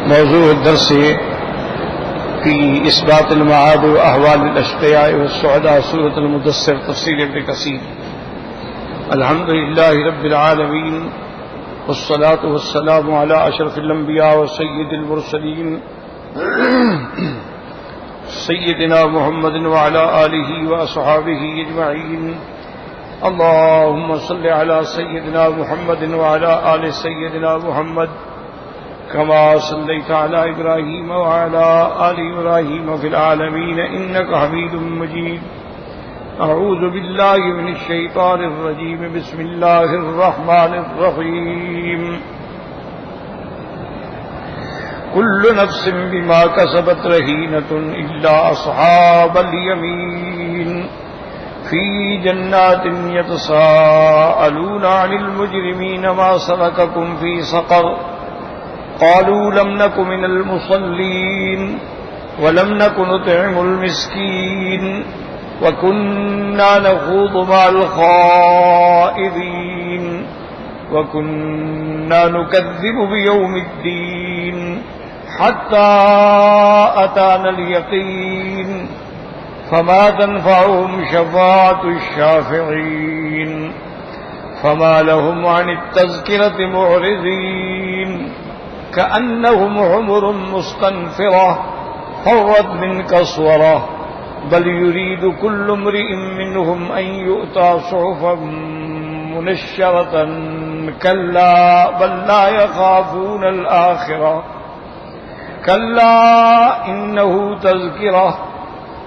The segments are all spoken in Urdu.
موضوع الدرس في إثبات المعاد وأحوال الأشقياء والسعداء سورة المدثر تفسير ابن كثير. الحمد لله رب العالمين والصلاة والسلام على أشرف الأنبياء وسيد المرسلين سيدنا محمد وعلى آله وأصحابه أجمعين. اللهم صل على سيدنا محمد وعلى آل سيدنا محمد كما صليت على إبراهيم وعلى آل إبراهيم في العالمين إنك حميد مجيد. أعوذ بالله من الشيطان الرجيم. بسم الله الرحمن الرحيم. كل نفس بما كسبت رهينة إلا أصحاب اليمين في جنات يتساءلون عن المجرمين ما سلككم في سقر قالوا لم نك من المصلين ولم نك نطعم المسكين وكنا نخوض مع الخائضين وكنا نكذب بيوم الدين حتى أتانا اليقين فما تنفعهم شفاعة الشافعين فما لهم عن التذكرة معرضين كأنهم حمر مستنفرة فرت من قسورة بل يريد كل امرئ منهم أن يؤتى صحفا منشرة كلا بل لا يخافون الآخرة كلا إنه تذكرة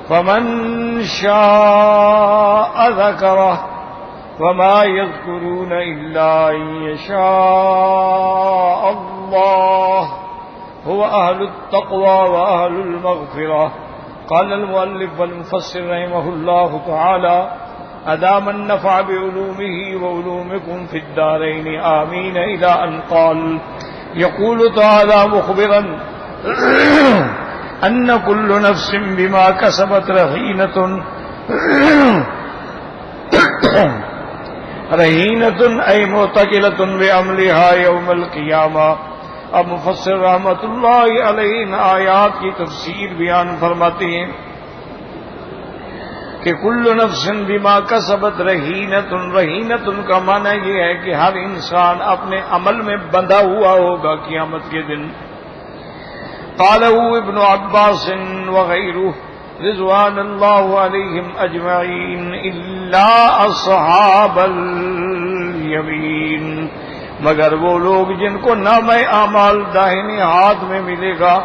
فمن شاء ذكره وما يذكرون إلا أن يشاء الله هو أهل التقوى وأهل المغفرة. قال المؤلف والمفسر رحمه الله تعالى أدام النفع بعلومه وعلومكم في الدارين آمين إلى أن قال يقول تعالى مخبرا أن كل نفس بما كسبت رهينة رہینۃ ای معتقلۃ بعملها یوم القیامہ. اب مفسر رحمۃ اللہ علیہ ان آیات کی تفسیر بیان فرماتے ہیں کہ کل نفس بما کسبت رہینۃ. رہینۃ کا معنی یہ ہے کہ ہر انسان اپنے عمل میں بندھا ہوا ہوگا قیامت کے دن. قالہ ابن عباس وغیرہ رضوان اللہ علیہم اجمعین الا اصحاب الیمین، مگر وہ لوگ جن کو نامہ اعمال داہنے ہاتھ میں ملے گا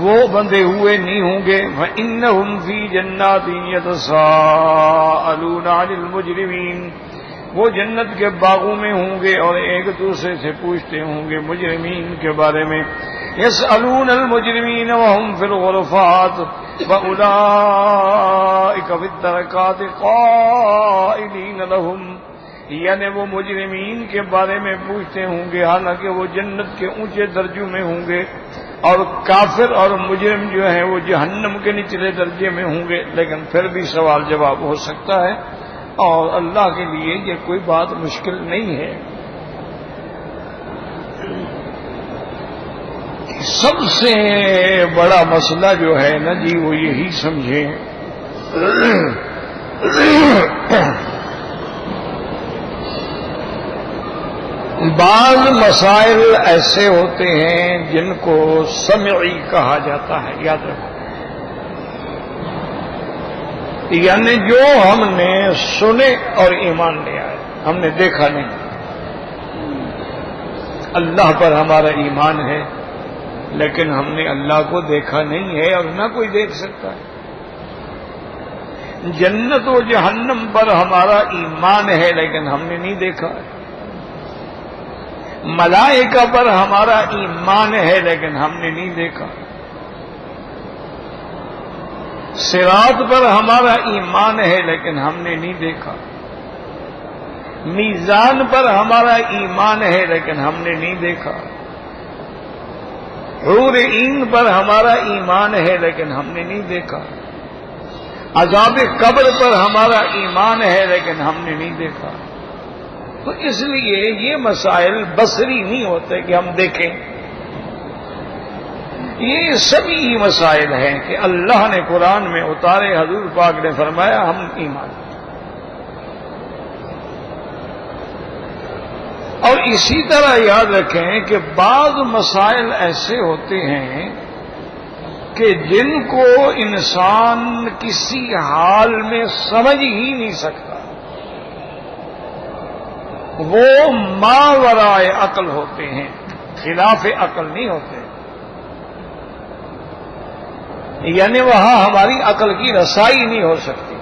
وہ بندھے ہوئے نہیں ہوں گے. فإنہم فی جنات یتساءلون عن المجرمین، وہ جنت کے باغوں میں ہوں گے اور ایک دوسرے سے پوچھتے ہوں گے مجرمین کے بارے میں. یسألون المجرمین وهم فی الغرفات وأولئک فی الدرکات قائلین لهم، یعنی وہ مجرمین کے بارے میں پوچھتے ہوں گے حالانکہ وہ جنت کے اونچے درجوں میں ہوں گے، اور کافر اور مجرم جو ہیں وہ جہنم کے نچلے درجے میں ہوں گے. لیکن پھر بھی سوال جواب ہو سکتا ہے اور اللہ کے لیے یہ کوئی بات مشکل نہیں ہے. سب سے بڑا مسئلہ جو ہے نا جی وہ یہی سمجھیں بعض مسائل ایسے ہوتے ہیں جن کو سمعی کہا جاتا ہے. یاد رکھو، یعنی جو ہم نے سنے اور ایمان لے آئے، ہم نے دیکھا نہیں. اللہ پر ہمارا ایمان ہے لیکن ہم نے اللہ کو دیکھا نہیں ہے اور نہ کوئی دیکھ سکتا ہے. جنت و جہنم پر ہمارا ایمان ہے لیکن ہم نے نہیں دیکھا ہے. ملائکہ پر ہمارا ایمان ہے لیکن ہم نے نہیں دیکھا. صراط پر ہمارا ایمان ہے لیکن ہم نے نہیں دیکھا. میزان پر ہمارا ایمان ہے لیکن ہم نے نہیں دیکھا. حور عین پر ہمارا ایمان ہے لیکن ہم نے نہیں دیکھا. عذاب قبر پر ہمارا ایمان ہے لیکن ہم نے نہیں دیکھا. تو اس لیے یہ مسائل بصری نہیں ہوتے کہ ہم دیکھیں، یہ سبھی مسائل ہیں کہ اللہ نے قرآن میں اتارے، حضور پاک نے فرمایا، ہم ایمان۔ اور اسی طرح یاد رکھیں کہ بعض مسائل ایسے ہوتے ہیں کہ جن کو انسان کسی حال میں سمجھ ہی نہیں سکتا، وہ ماورائے عقل ہوتے ہیں، خلاف عقل نہیں ہوتے، یعنی وہاں ہماری عقل کی رسائی نہیں ہو سکتی۔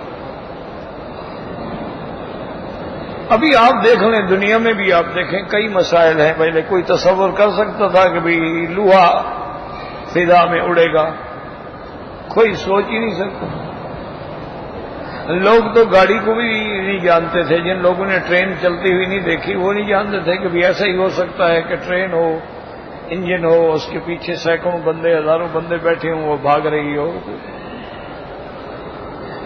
ابھی آپ دیکھ لیں، دنیا میں بھی آپ دیکھیں کئی مسائل ہیں، پہلے کوئی تصور کر سکتا تھا کہ بھئی لوہا فضا میں اڑے گا؟ کوئی سوچ ہی نہیں سکتا۔ لوگ تو گاڑی کو بھی نہیں جانتے تھے، جن لوگوں نے ٹرین چلتی ہوئی نہیں دیکھی وہ نہیں جانتے تھے کہ بھی ایسا ہی ہو سکتا ہے کہ ٹرین ہو، انجن ہو، اس کے پیچھے سینکڑوں بندے، ہزاروں بندے بیٹھے ہوں، وہ بھاگ رہی ہو۔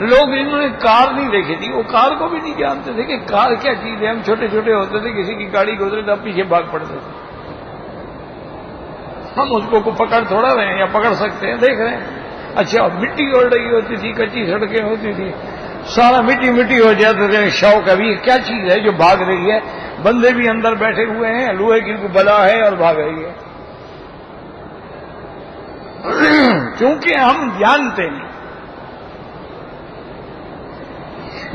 لوگ جنہوں نے کار نہیں دیکھی تھی وہ کار کو بھی نہیں جانتے تھے کہ کار کیا چیز ہے۔ ہم چھوٹے چھوٹے ہوتے تھے، کسی کی گاڑی گزرے تو پیچھے بھاگ پڑتے تھے، ہم اس کو پکڑ تھوڑا رہے ہیں یا پکڑ سکتے ہیں، دیکھ رہے ہیں۔ اچھا، مٹی اڑ رہی ہوتی تھی، کچی سڑکیں ہوتی تھی، سارا مٹی مٹی ہو جاتا تھا، شوق ابھی کیا چیز ہے جو بھاگ رہی ہے، بندے بھی اندر بیٹھے ہوئے ہیں، لوہے کی بلا ہے اور بھاگ رہی ہے، کیونکہ ہم جانتے نہیں۔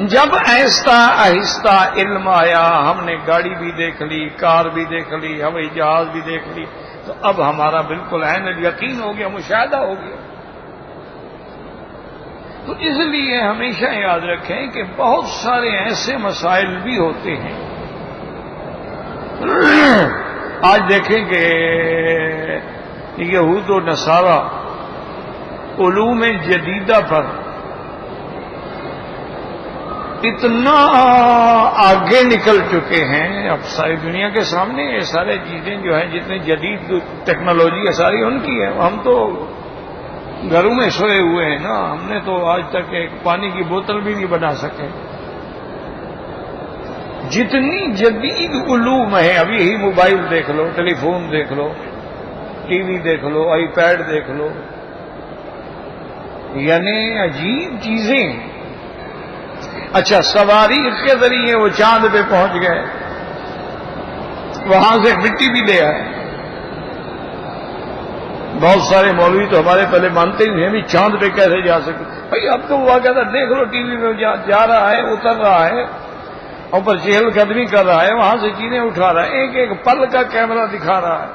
جب آہستہ آہستہ علم آیا، ہم نے گاڑی بھی دیکھ لی، کار بھی دیکھ لی، ہوائی جہاز بھی دیکھ لی، تو اب ہمارا بالکل عین یقین ہو گیا، مشاہدہ ہو گیا۔ تو اس لیے ہمیشہ یاد رکھیں کہ بہت سارے ایسے مسائل بھی ہوتے ہیں۔ آج دیکھیں کہ یہود و نصارہ علوم جدیدہ پر اتنا آگے نکل چکے ہیں، اب ساری دنیا کے سامنے یہ سارے چیزیں جو ہیں، جتنے جدید ٹیکنالوجی ہے ساری ان کی ہے۔ ہم تو گھروں میں سوئے ہوئے ہیں نا، ہم نے تو آج تک ایک پانی کی بوتل بھی نہیں بنا سکے۔ جتنی جدید علوم ہے، ابھی ہی موبائل دیکھ لو، ٹیلی فون دیکھ لو، ٹی وی دیکھ لو، آئی پیڈ دیکھ لو، یعنی عجیب چیزیں۔ اچھا، صواريخ کے ذریعے وہ چاند پہ پہنچ گئے، وہاں سے مٹی بھی لے آئے۔ بہت سارے مولوی تو ہمارے پہلے مانتے ہی نہیں چاند پہ کیسے جا سکتے۔ بھائی اب تو وہ کہتا دیکھ لو ٹی وی میں جا رہا ہے، اتر رہا ہے، اوپر چہل قدمی کر رہا ہے، وہاں سے چیزیں اٹھا رہا ہے، ایک ایک پل کا کیمرہ دکھا رہا ہے۔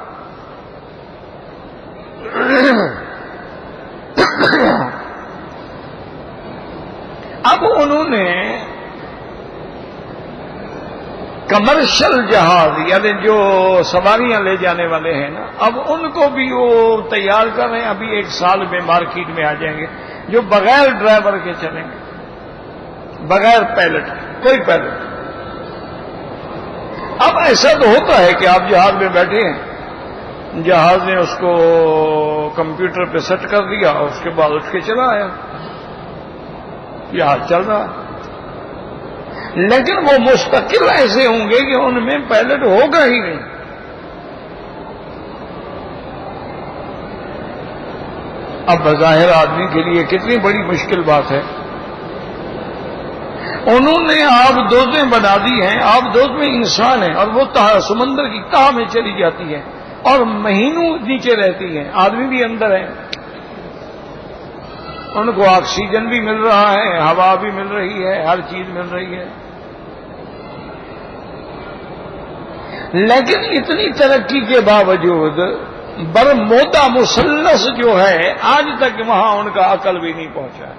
اب انہوں نے کمرشل جہاز، یعنی جو سواریاں لے جانے والے ہیں نا، اب ان کو بھی وہ تیار کر رہے ہیں، ابھی 1 سال میں مارکیٹ میں آ جائیں گے، جو بغیر ڈرائیور کے چلیں گے، بغیر پائلٹ کے، کوئی پائلٹ۔ اب ایسا تو ہوتا ہے کہ آپ جہاز میں بیٹھے ہیں، جہاز نے اس کو کمپیوٹر پہ سیٹ کر دیا اور اس کے بعد اٹھ کے چلا آیا، جہاز چل رہا ہے۔ لیکن وہ مستقل ایسے ہوں گے کہ ان میں پائلٹ ہوگا ہی نہیں۔ اب بظاہر آدمی کے لیے کتنی بڑی مشکل بات ہے۔ انہوں نے آب دوزیں بنا دی ہیں، آب دوز میں انسان ہیں اور وہ سمندر کی تہہ میں چلی جاتی ہے اور مہینوں نیچے رہتی ہیں، آدمی بھی اندر ہیں، ان کو آکسیجن بھی مل رہا ہے، ہوا بھی مل رہی ہے، ہر چیز مل رہی ہے۔ لیکن اتنی ترقی کے باوجود برمودا مثلث جو ہے آج تک وہاں ان کا عقل بھی نہیں پہنچا۔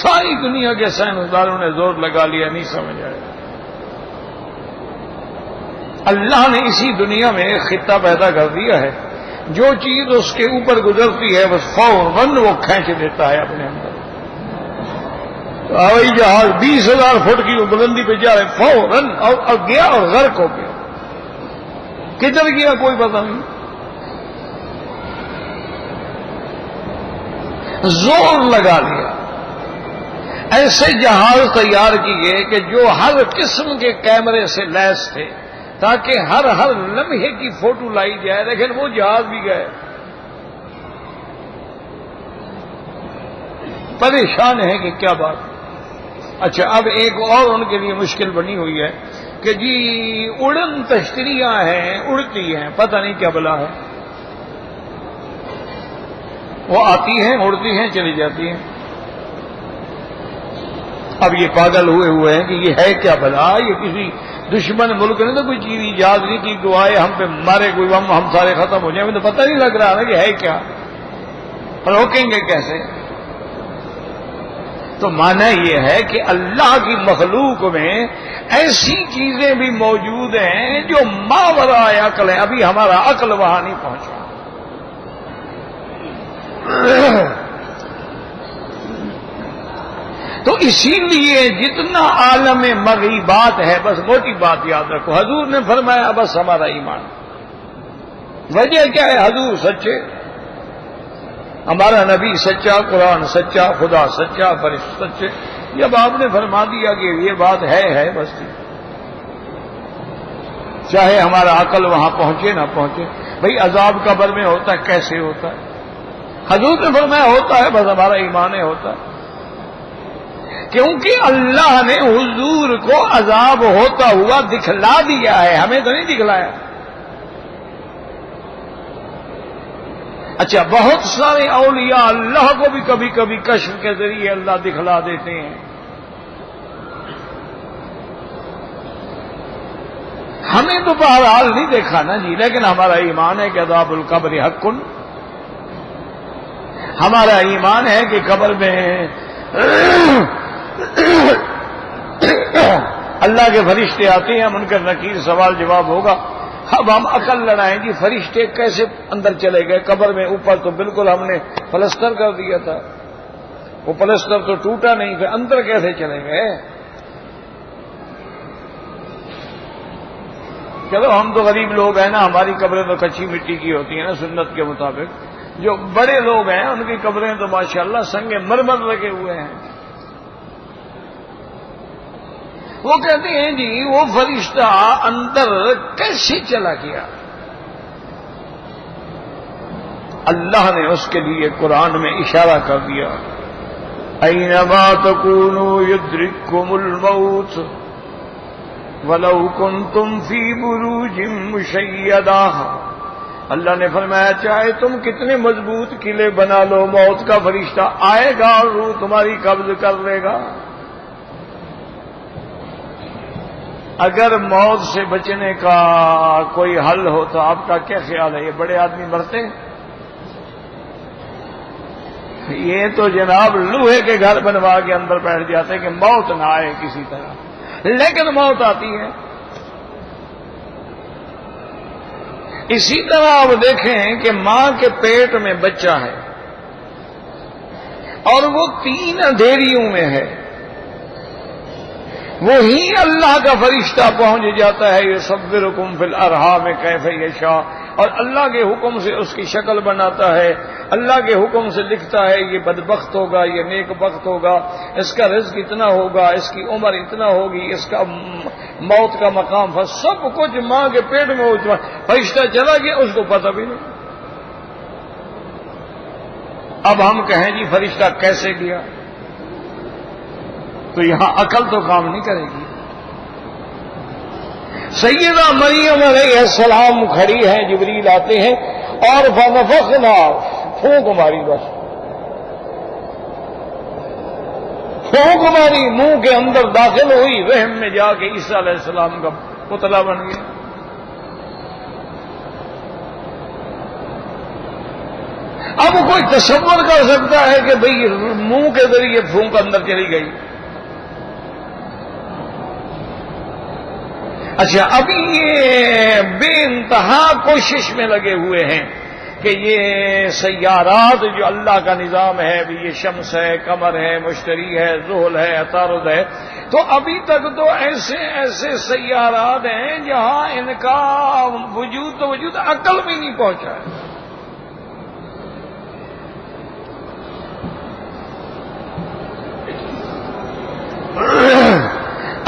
ساری دنیا کے سائنسدانوں نے زور لگا لیا، نہیں سمجھ آیا۔ اللہ نے اسی دنیا میں ایک خطہ پیدا کر دیا ہے، جو چیز اس کے اوپر گزرتی ہے بس فوراً وہ کھینچ دیتا ہے اپنے اندر۔ ہوائی جہاز 20,000 فٹ کی بلندی پہ جا رہے فوراً، اور گیا اور غرق ہو گیا، کدھر گیا کوئی پتہ نہیں۔ زور لگا لیا، ایسے جہاز تیار کیے کہ جو ہر قسم کے کیمرے سے لیس تھے تاکہ ہر لمحے کی فوٹو لائی جائے، لیکن وہ جہاز بھی گئے، پریشان ہے کہ کیا بات۔ اچھا، اب ایک اور ان کے لیے مشکل بنی ہوئی ہے کہ جی اڑن تشتریاں ہیں، اڑتی ہیں، پتہ نہیں کیا بلا ہے، وہ آتی ہیں، اڑتی ہیں، چلی جاتی ہیں۔ اب یہ پاگل ہوئے ہیں کہ یہ ہے کیا بلا، یہ کسی دشمن ملک نے تو کوئی چیز ایجاد نہیں کی کہ آئے ہم پہ مارے کوئی بم، ہم سارے ختم ہو جائیں، ہمیں تو پتہ نہیں لگ رہا نا کہ ہے کیا، روکیں گے کیسے؟ تو معنی یہ ہے کہ اللہ کی مخلوق میں ایسی چیزیں بھی موجود ہیں جو ماورائے عقل ہیں، ابھی ہمارا عقل وہاں نہیں پہنچا۔ تو اسی لیے جتنا عالم مغیبات ہے، بس موٹی بات یاد رکھو، حضور نے فرمایا بس ہمارا ایمان۔ وجہ کیا ہے؟ حضور سچے، ہمارا نبی سچا، قرآن سچا، خدا سچا، فرشتے سچے۔ جب آپ نے فرما دیا کہ یہ بات ہے بس ٹھیک، چاہے ہمارا عقل وہاں پہنچے نہ پہنچے۔ بھئی عذاب قبر میں ہوتا ہے، کیسے ہوتا ہے؟ حضور نے فرمایا ہوتا ہے، بس ہمارا ایمان ہے ہوتا ہے، کیونکہ اللہ نے حضور کو عذاب ہوتا ہوا دکھلا دیا ہے، ہمیں تو نہیں دکھلایا۔ اچھا، بہت سارے اولیاء اللہ کو بھی کبھی کبھی کشف کے ذریعے اللہ دکھلا دیتے ہیں، ہمیں تو بہرحال نہیں دیکھا نا جی، لیکن ہمارا ایمان ہے کہ عذاب القبر حق، ہمارا ایمان ہے کہ قبر میں اللہ کے فرشتے آتے ہیں، منکر نکیر سوال جواب ہوگا۔ اب ہم عقل لڑائیں گی، فرشتے کیسے اندر چلے گئے قبر میں؟ اوپر تو بالکل ہم نے پلستر کر دیا تھا، وہ پلستر تو ٹوٹا نہیں، پھر اندر کیسے چلے گئے؟ چلو ہم تو غریب لوگ ہیں نا، ہماری قبریں تو کچی مٹی کی ہوتی ہیں نا سنت کے مطابق، جو بڑے لوگ ہیں ان کی قبریں تو ماشاءاللہ سنگ مرمر لگے ہوئے ہیں۔ وہ کہتے ہیں جی وہ فرشتہ اندر کیسے چلا گیا؟ اللہ نے اس کے لیے قرآن میں اشارہ کر دیا، اینما تکونوا یدرککم الموت ولو کنتم فی بروج مشیدہ۔ اللہ نے فرمایا چاہے تم کتنے مضبوط قلعے بنا لو، موت کا فرشتہ آئے گا اور روح تمہاری قبض کر لے گا۔ اگر موت سے بچنے کا کوئی حل ہو تو آپ کا کیا خیال ہے؟ یہ بڑے آدمی مرتے ہیں؟ یہ تو جناب لوہے کے گھر بنوا کے اندر بیٹھ جاتے کہ موت نہ آئے کسی طرح، لیکن موت آتی ہے۔ اسی طرح آپ دیکھیں کہ ماں کے پیٹ میں بچہ ہے اور وہ 3 اندھیریوں میں ہے، وہی اللہ کا فرشتہ پہنچ جاتا ہے، یصورکم فی الارحام کیف یشاء، اور اللہ کے حکم سے اس کی شکل بناتا ہے، اللہ کے حکم سے لکھتا ہے یہ بدبخت ہوگا، یہ نیک بخت ہوگا، اس کا رزق اتنا ہوگا، اس کی عمر اتنا ہوگی، اس کا موت کا مقام، سب کچھ ماں کے پیٹ میں ہو۔ فرشتہ چلا گیا، اس کو پتہ بھی نہیں۔ اب ہم کہیں جی فرشتہ کیسے گیا، تو یہاں عقل تو کام نہیں کرے گی۔ سیدہ مریم علیہ السلام کھڑی ہیں، جبریل آتے ہیں اور فنفخنا، پھونک ماری، بس پھونک ماری، منہ کے اندر داخل ہوئی، رحم میں جا کے عیسیٰ علیہ السلام کا پتلا بن گیا۔ اب کوئی تصور کر سکتا ہے کہ بھئی منہ کے ذریعے پھونک اندر چلی گئی؟ اچھا، ابھی یہ بے انتہا کوشش میں لگے ہوئے ہیں کہ یہ سیارات جو اللہ کا نظام ہے، بھی یہ شمس ہے، قمر ہے، مشتری ہے، زحل ہے، عطارد ہے، تو ابھی تک تو ایسے ایسے سیارات ہیں جہاں ان کا وجود عقل میں نہیں پہنچا ہے۔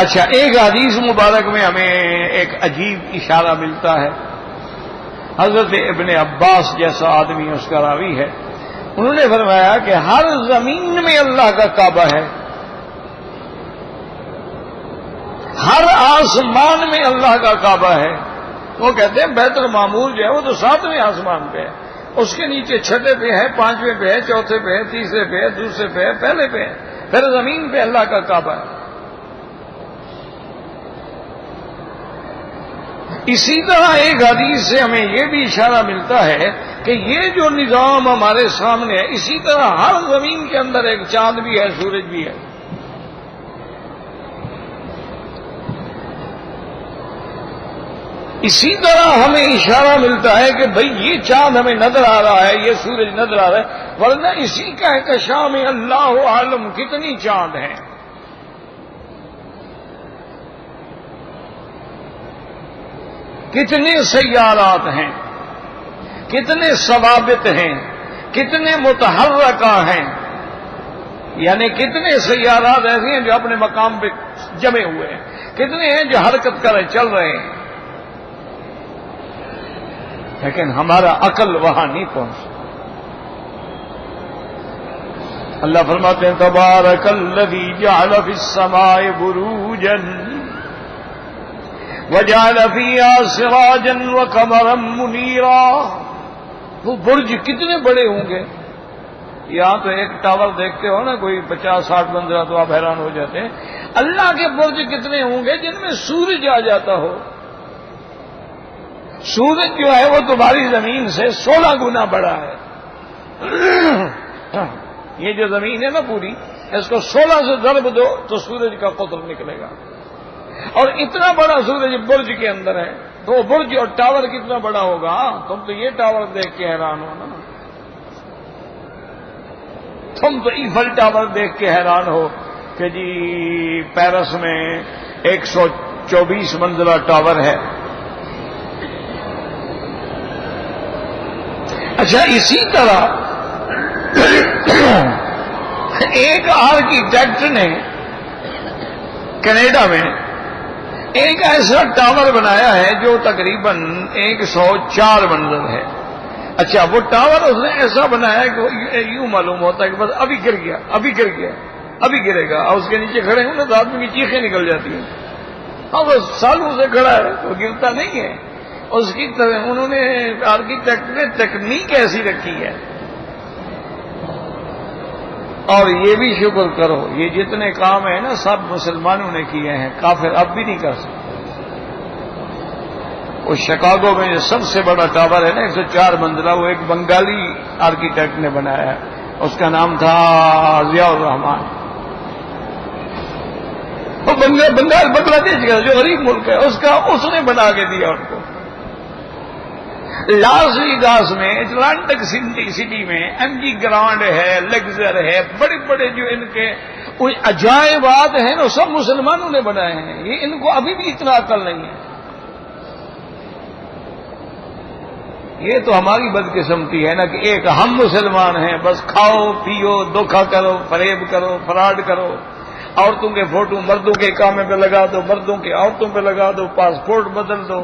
اچھا، ایک حدیث مبارک میں ہمیں ایک عجیب اشارہ ملتا ہے. حضرت ابن عباس جیسا آدمی اس کا راوی ہے، انہوں نے فرمایا کہ ہر زمین میں اللہ کا کعبہ ہے، ہر آسمان میں اللہ کا کعبہ ہے. وہ کہتے ہیں بیت المعمور جو ہے وہ تو 7ویں آسمان پہ ہے، اس کے نیچے 6 پہ ہے، 5ویں پہ ہے، 4 پہ ہے، 3 پہ ہے، 2 پہ ہے، پہلے پہ ہے، پھر زمین پہ اللہ کا کعبہ ہے. اسی طرح ایک حدیث سے ہمیں یہ بھی اشارہ ملتا ہے کہ یہ جو نظام ہمارے سامنے ہے، اسی طرح ہر زمین کے اندر ایک چاند بھی ہے، سورج بھی ہے. اسی طرح ہمیں اشارہ ملتا ہے کہ بھئی یہ چاند ہمیں نظر آ رہا ہے، یہ سورج نظر آ رہا ہے، ورنہ اسی کہکشاں میں اللہ عالم کتنی چاند ہیں. کتنے سیارات ہیں، کتنے ثوابت ہیں، کتنے متحرکہ ہیں، یعنی کتنے سیارات ایسے ہیں جو اپنے مقام پہ جمے ہوئے ہیں، کتنے ہیں جو حرکت کر رہے چل رہے ہیں، لیکن ہمارا عقل وہاں نہیں پہنچ. اللہ فرماتے ہیں تبارک الذی جعل فی السماء بروجا وجعل فیہا سراجا وقمرا منیرا. وہ برج کتنے بڑے ہوں گے. یہاں تو ایک ٹاور دیکھتے ہو نا کوئی 50-60 منزلہ تو آپ حیران ہو جاتے ہیں. اللہ کے برج کتنے ہوں گے جن میں سورج آ جاتا ہو. سورج جو ہے وہ تمہاری زمین سے 16 گنا بڑا ہے. یہ جو زمین ہے نا پوری، اس کو 16 سے ضرب دو تو سورج کا قطر نکلے گا. اور اتنا بڑا سورج برج کے اندر ہے، تو وہ برج اور ٹاور کتنا بڑا ہوگا. تم تو یہ ٹاور دیکھ کے حیران ہو نا، تم تو ایفل ٹاور دیکھ کے حیران ہو کہ جی پیرس میں 124 منزلہ ٹاور ہے. اچھا، اسی طرح ایک آرکیٹیکٹ نے کینیڈا میں ایک ایسا ٹاور بنایا ہے جو تقریباً 104 منزل ہے. اچھا، وہ ٹاور اس نے ایسا بنایا کہ یوں معلوم ہوتا ہے کہ بس ابھی گر گیا، ابھی گر گیا، ابھی گرے گا. اور اس کے نیچے کھڑے ہوں نا تو آدمی کی چیخیں نکل جاتی ہیں. اب وہ سالوں سے کھڑا ہے تو گرتا نہیں ہے. اس کی انہوں نے آرکیٹیکٹ نے تکنیک ایسی رکھی ہے. اور یہ بھی شکر کرو یہ جتنے کام ہیں نا سب مسلمانوں نے کیے ہیں، کافر اب بھی نہیں کر سکتے. وہ شکاگو میں جو سب سے بڑا ٹاور ہے نا 104 منزلہ، وہ ایک بنگالی آرکیٹیکٹ نے بنایا ہے. اس کا نام تھا ضیاء الرحمان. وہ بنگلہ دیش کا جو غریب ملک ہے اس نے بنا کے دیا ان کو. لاس ویگاس میں اٹلانٹک سٹی میں ایم جی گرانڈ ہے، لیگزر ہے، بڑے بڑے جو ان کے عجائبات ہیں نا سب مسلمانوں نے بنائے ہیں. یہ ان کو ابھی بھی اتنا عقل نہیں ہے. یہ تو ہماری بدقسمتی ہے نا کہ ایک ہم مسلمان ہیں، بس کھاؤ پیو، دھوکہ کرو، فریب کرو، فراڈ کرو، عورتوں کے فوٹو مردوں کے کام پہ لگا دو، مردوں کے عورتوں پہ لگا دو، پاسپورٹ بدل دو.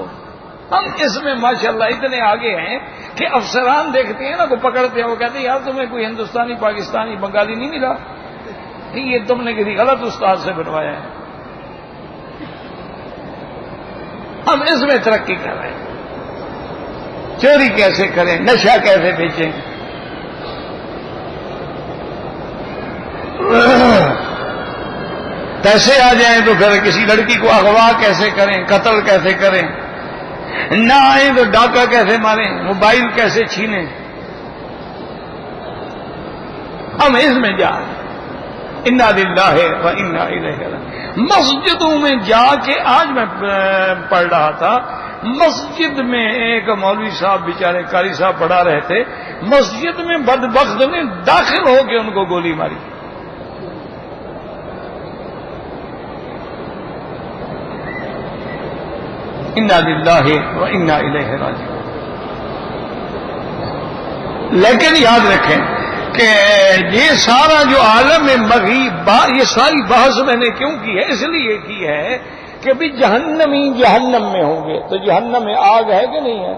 ہم اس میں ماشاءاللہ اتنے آگے ہیں کہ افسران دیکھتے ہیں نا کو پکڑتے ہیں، وہ کہتے ہیں یار تمہیں کوئی ہندوستانی پاکستانی بنگالی نہیں ملا کہ یہ تم نے کسی غلط استاد سے بنوایا ہے. ہم اس میں ترقی کر رہے ہیں. چوری کیسے کریں، نشہ کیسے بیچیں، پیسے آ جائیں تو پھر کسی لڑکی کو اغوا کیسے کریں، قتل کیسے کریں، نہ آئیں تو ڈاکہ کیسے ماریں، موبائل کیسے چھینیں. ہم اس میں جا رہے ہیں. انا للہ و انا الیہ راجعون. مسجدوں میں جا کے آج میں پڑھ رہا تھا، مسجد میں ایک مولوی صاحب بیچارے قاری صاحب پڑھا رہے تھے، مسجد میں بدبخت نے داخل ہو کے ان کو گولی ماری. انا للہ و انا الیہ راجعون. لیکن یاد رکھیں کہ یہ سارا جو عالم مغیب، یہ ساری بحث میں نے کیوں کی ہے؟ اس لیے کی ہے کہ بھی جہنمی جہنم میں ہوں گے، تو جہنم میں آگ ہے کہ نہیں ہے؟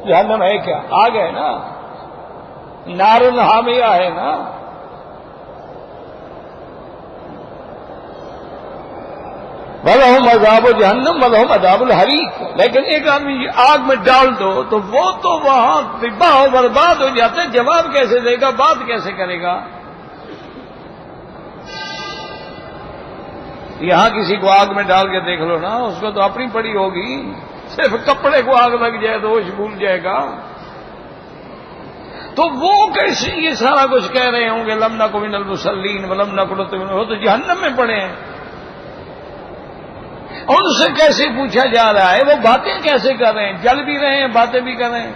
جہنم ہے کیا؟ آگ ہے نا، نارن حامیہ ہے نا۔ وَلَهُمْ عَذَابُ جَهَنَّمَ وَلَهُمْ عَذَابُ الْحَرِيقِ، لیکن ایک آدمی آگ میں ڈال دو تو وہ تو وہاں تباہ و برباد ہو جاتا ہے، جواب کیسے دے گا، بات کیسے کرے گا؟ یہاں کسی کو آگ میں ڈال کے دیکھ لو نا، اس کو تو اپنی پڑی ہوگی، صرف کپڑے کو آگ لگ جائے تو ہوش بھول جائے گا۔ تو وہ کیسے یہ سارا کچھ کہہ رہے ہوں گے لم نکن من المصلین ولم نکن نطعم، وہ تو جہنم میں پڑے ہیں۔ اور ان سے کیسے پوچھا جا رہا ہے، وہ باتیں کیسے کر رہے ہیں؟ جل بھی رہے ہیں، باتیں بھی کر رہے ہیں۔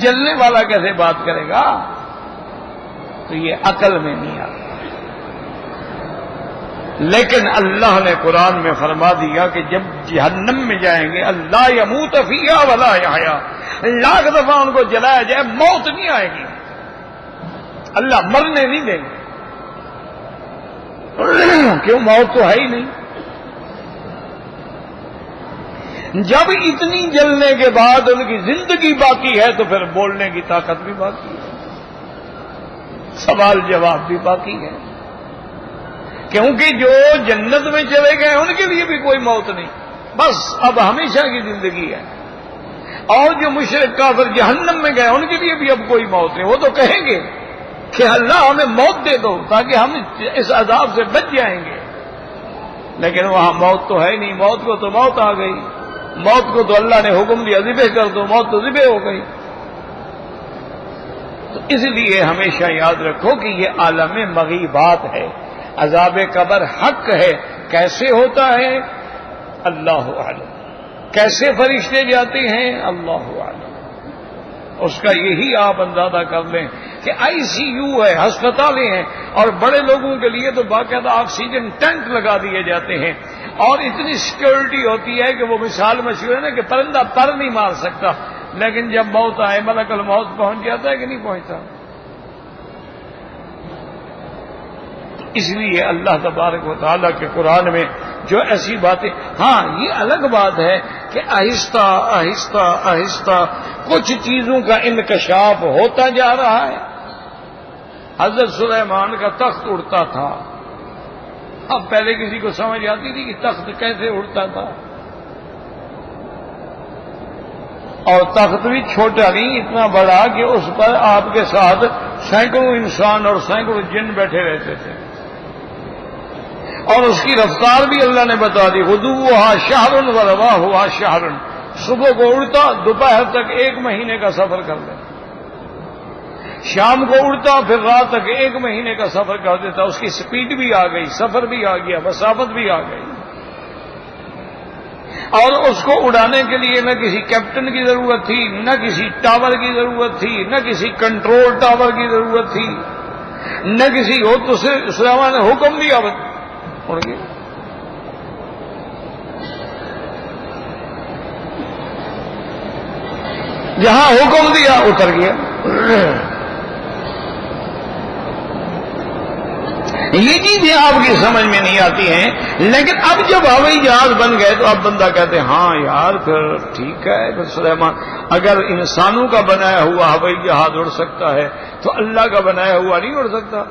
جلنے والا کیسے بات کرے گا؟ تو یہ عقل میں نہیں آتا۔ لیکن اللہ نے قرآن میں فرما دیا کہ جب جہنم میں جائیں گے، اللہ یموت فیہا ولا یحیا، لاکھ دفعہ ان کو جلایا جائے موت نہیں آئے گی، اللہ مرنے نہیں دیں گے۔ کیوں؟ موت تو ہے ہی نہیں۔ جب اتنی جلنے کے بعد ان کی زندگی باقی ہے تو پھر بولنے کی طاقت بھی باقی ہے، سوال جواب بھی باقی ہے، کیونکہ جو جنت میں چلے گئے ان کے لیے بھی کوئی موت نہیں، بس اب ہمیشہ کی زندگی ہے۔ اور جو مشرک کافر جہنم میں گئے ان کے لیے بھی اب کوئی موت نہیں، وہ تو کہیں گے کہ اللہ ہمیں موت دے دو تاکہ ہم اس عذاب سے بچ جائیں گے، لیکن وہاں موت تو ہے نہیں، موت کو تو موت آ گئی، موت کو تو اللہ نے حکم دیا ذبح کر دو، موت تو ذبح ہو گئی۔ تو اس لیے ہمیشہ یاد رکھو کہ یہ عالم مغیبات ہے، عذاب قبر حق ہے۔ کیسے ہوتا ہے؟ اللہ اعلم۔ کیسے فرشتے جاتے ہیں؟ اللہ اعلم۔ اس کا یہی آپ اندازہ کر لیں کہ آئی سی یو ہے، ہسپتالیں ہیں، اور بڑے لوگوں کے لیے تو باقاعدہ آکسیجن ٹینک لگا دیے جاتے ہیں، اور اتنی سیکورٹی ہوتی ہے کہ وہ مثال مشہور ہے نا کہ پرندہ پر نہیں مار سکتا، لیکن جب موت آئے ملک الموت پہنچ جاتا ہے کہ نہیں پہنچتا؟ اس لیے اللہ تبارک و تعالیٰ کے قرآن میں جو ایسی باتیں، ہاں یہ الگ بات ہے کہ آہستہ آہستہ آہستہ کچھ چیزوں کا انکشاف ہوتا جا رہا ہے۔ حضرت سلیمان کا تخت اڑتا تھا، اب پہلے کسی کو سمجھ آتی تھی کہ تخت کیسے اڑتا تھا؟ اور تخت بھی چھوٹا نہیں، اتنا بڑا کہ اس پر آپ کے ساتھ سینکڑوں انسان اور سینکڑوں جن بیٹھے رہتے تھے، اور اس کی رفتار بھی اللہ نے بتا دی، غدوہا شہر و رواہا شہر، صبح کو اڑتا دوپہر تک 1 مہینے کا سفر کر لے، شام کو اڑتا پھر رات تک 1 مہینے کا سفر کر دیتا۔ اس کی سپیڈ بھی آ گئی، سفر بھی آ گیا، مسافت بھی آ گئی، اور اس کو اڑانے کے لیے نہ کسی کیپٹن کی ضرورت تھی، نہ کسی ٹاور کی ضرورت تھی، نہ کسی کنٹرول ٹاور کی ضرورت تھی، نہ کسی ہو، تو سلیمان نے حکم دیا اڑ گیا۔ جہاں حکم دیا اتر گیا۔ یہ چیزیں آپ کی سمجھ میں نہیں آتی ہیں، لیکن اب جب ہوائی جہاز بن گئے تو اب بندہ کہتے ہیں ہاں یار پھر ٹھیک ہے، پھر سلیمان اگر انسانوں کا بنایا ہوا ہوائی جہاز اڑ سکتا ہے تو اللہ کا بنایا ہوا نہیں اڑ سکتا؟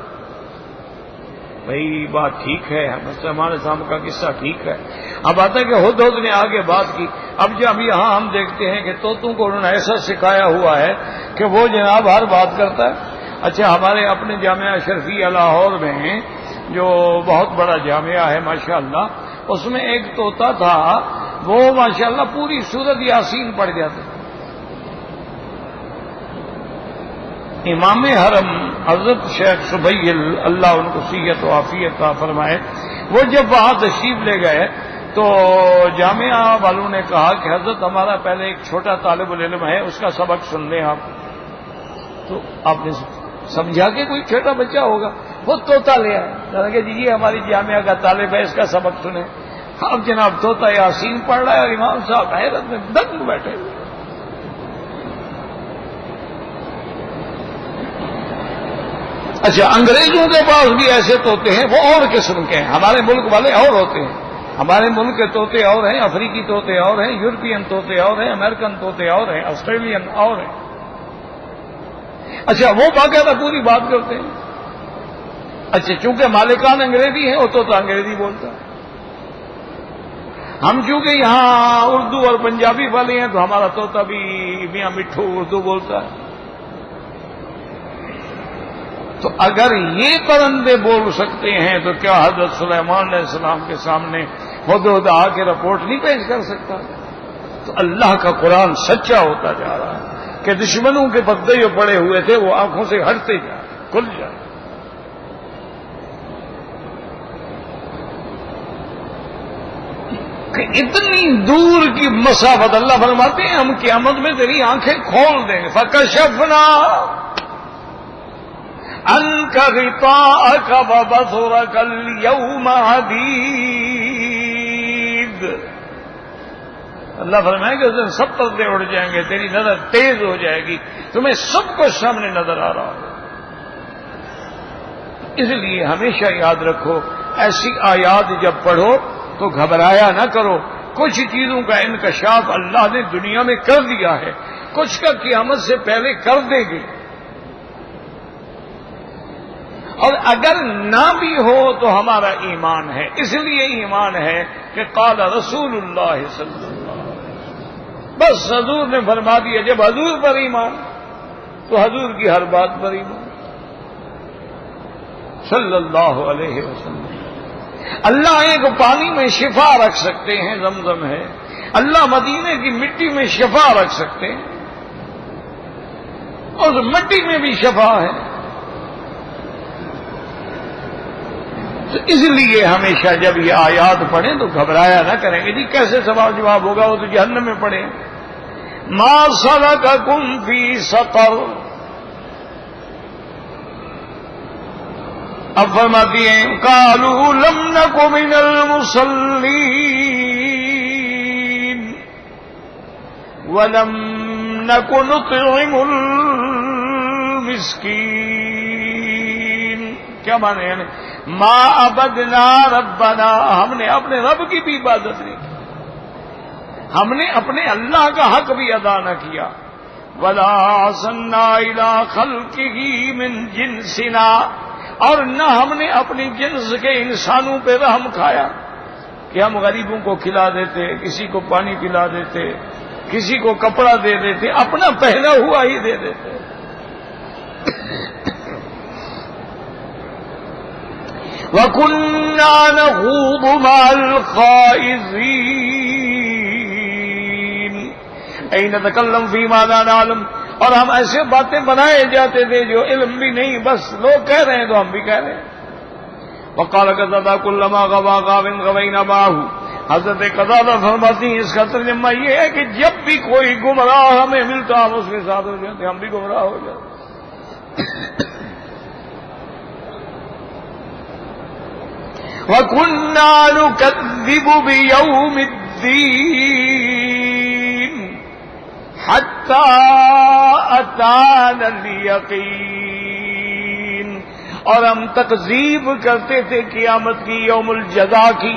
بھائی بات ٹھیک ہے، سلیمان علیہ السلام کا قصہ ٹھیک ہے۔ اب آتا ہے کہ ہدہد نے آگے بات کی۔ اب جب یہاں ہم دیکھتے ہیں کہ طوطوں کو انہوں نے ایسا سکھایا ہوا ہے کہ وہ جناب ہر بات کرتا ہے۔ اچھا، ہمارے اپنے جامعہ اشرفیہ لاہور میں جو بہت بڑا جامعہ ہے ماشاءاللہ، اس میں ایک طوطا تھا، وہ ماشاءاللہ پوری سورت یاسین پڑھ جاتا۔ امام حرم حضرت شیخ سبیل اللہ ان کو صحت و عافیت عطا فرمائے، وہ جب وہاں تشریف لے گئے تو جامعہ والوں نے کہا کہ حضرت ہمارا پہلے ایک چھوٹا طالب العلم ہے، اس کا سبق سن لیں آپ۔ تو آپ نے سمجھا کہ کوئی چھوٹا بچہ ہوگا، وہ طوطا لے آئے کہ جی ہماری جامعہ کا طالب ہے، اس کا سبق سنیں۔ اب جناب طوطا یاسین پڑھ رہا ہے اور امام صاحب حیرت میں دنگ بیٹھے ہوئے۔ اچھا، انگریزوں کے پاس بھی ایسے طوطے ہیں، وہ اور قسم کے ہیں، ہمارے ملک والے اور ہوتے ہیں. ہمارے ملک کے طوطے اور ہیں، افریقی طوطے اور ہیں، یورپین طوطے اور ہیں، امریکن طوطے اور ہیں، آسٹریلین اور ہیں. اچھا، وہ باقاعدہ پوری بات کرتے ہیں. اچھا، چونکہ مالکان انگریزی ہیں، وہ طوطا انگریزی بولتا ہے. ہم چونکہ یہاں اردو اور پنجابی والے ہیں تو ہمارا طوطا بھی میاں مٹھو اردو بولتا ہے. تو اگر یہ پرندے بول سکتے ہیں تو کیا حضرت سلیمان علیہ السلام کے سامنے ہدہد آ کے رپورٹ نہیں پیش کر سکتا؟ تو اللہ کا قرآن سچا ہوتا جا رہا ہے کہ دشمنوں کے پردے جو پڑے ہوئے تھے وہ آنکھوں سے ہٹتے جائیں، کھل جائیں. کہ اتنی دور کی مسافت اللہ فرماتے ہیں ہم قیامت میں تیری آنکھیں کھول دیں گے. فکشفنا عنک غطاءک وبصرک اليوم حدید. اللہ فرمائے کہ اس دن سب پردے اڑ جائیں گے، تیری نظر تیز ہو جائے گی، تمہیں سب کچھ سامنے نظر آ رہا ہوگا. اس لیے ہمیشہ یاد رکھو، ایسی آیات جب پڑھو تو گھبرایا نہ کرو. کچھ چیزوں کا انکشاف اللہ نے دنیا میں کر دیا ہے، کچھ کا قیامت سے پہلے کر دیں گے. اور اگر نہ بھی ہو تو ہمارا ایمان ہے. اس لیے ایمان ہے کہ قال رسول اللہ صلی اللہ علیہ وسلم، بس حضور نے فرما دیا. جب حضور پر ایمان تو حضور کی ہر بات پر ایمان صلی اللہ علیہ وسلم. اللہ ایک پانی میں شفا رکھ سکتے ہیں، زمزم ہے. اللہ مدینے کی مٹی میں شفا رکھ سکتے ہیں، اس مٹی میں بھی شفا ہے. تو اس لیے ہمیشہ جب یہ آیات پڑھیں تو گھبرایا نہ کریں گے جی کیسے سوال جواب ہوگا، وہ تو جہنم میں پڑھیں. ما سلککم فی سقر. اب فرماتی ہیں قالوا لم نک من المصلین ولم نک نطعم المسکین. کیا مانے یعنی ما عبدنا ربنا، ہم نے اپنے رب کی بھی عبادت نہیں کی، ہم نے اپنے اللہ کا حق بھی ادا نہ کیا. ولا احسننا الی خلقہ من جنسنا، اور نہ ہم نے اپنی جنس کے انسانوں پہ رحم کھایا کہ ہم غریبوں کو کھلا دیتے، کسی کو پانی پلا دیتے، کسی کو کپڑا دے دیتے، اپنا پہنا ہوا ہی دے دیتے. وَكُنَّا نَخُوضُ مَعَ الْخَائِضِينَ أَيْ نَتَكَلَّمُ فِي مَا لَا نَعْلَمُ. اور ہم ایسے باتیں بنائے جاتے تھے جو علم بھی نہیں، بس لوگ کہہ رہے ہیں تو ہم بھی کہہ رہے ہیں. وَقَالَ قَتَادَةُ كُلَّمَا غَوَىٰ غَاوٍ غَوَيْنَا مَعَهُ. حضرت قتادہ فرماتی ہیں اس کا ترجمہ یہ ہے کہ جب بھی کوئی گمراہ ہمیں ملتا ہم اس کے ساتھ ہو جاتے، ہم بھی گمراہ ہو جاتے. وَكُنَّا نُكَذِّبُ بِيَوْمِ الدِّينِ حَتَّى أَتَانَا الْيَقِينُ. اور ہم تکذیب کرتے تھے قیامت کی، یوم الجزا کی،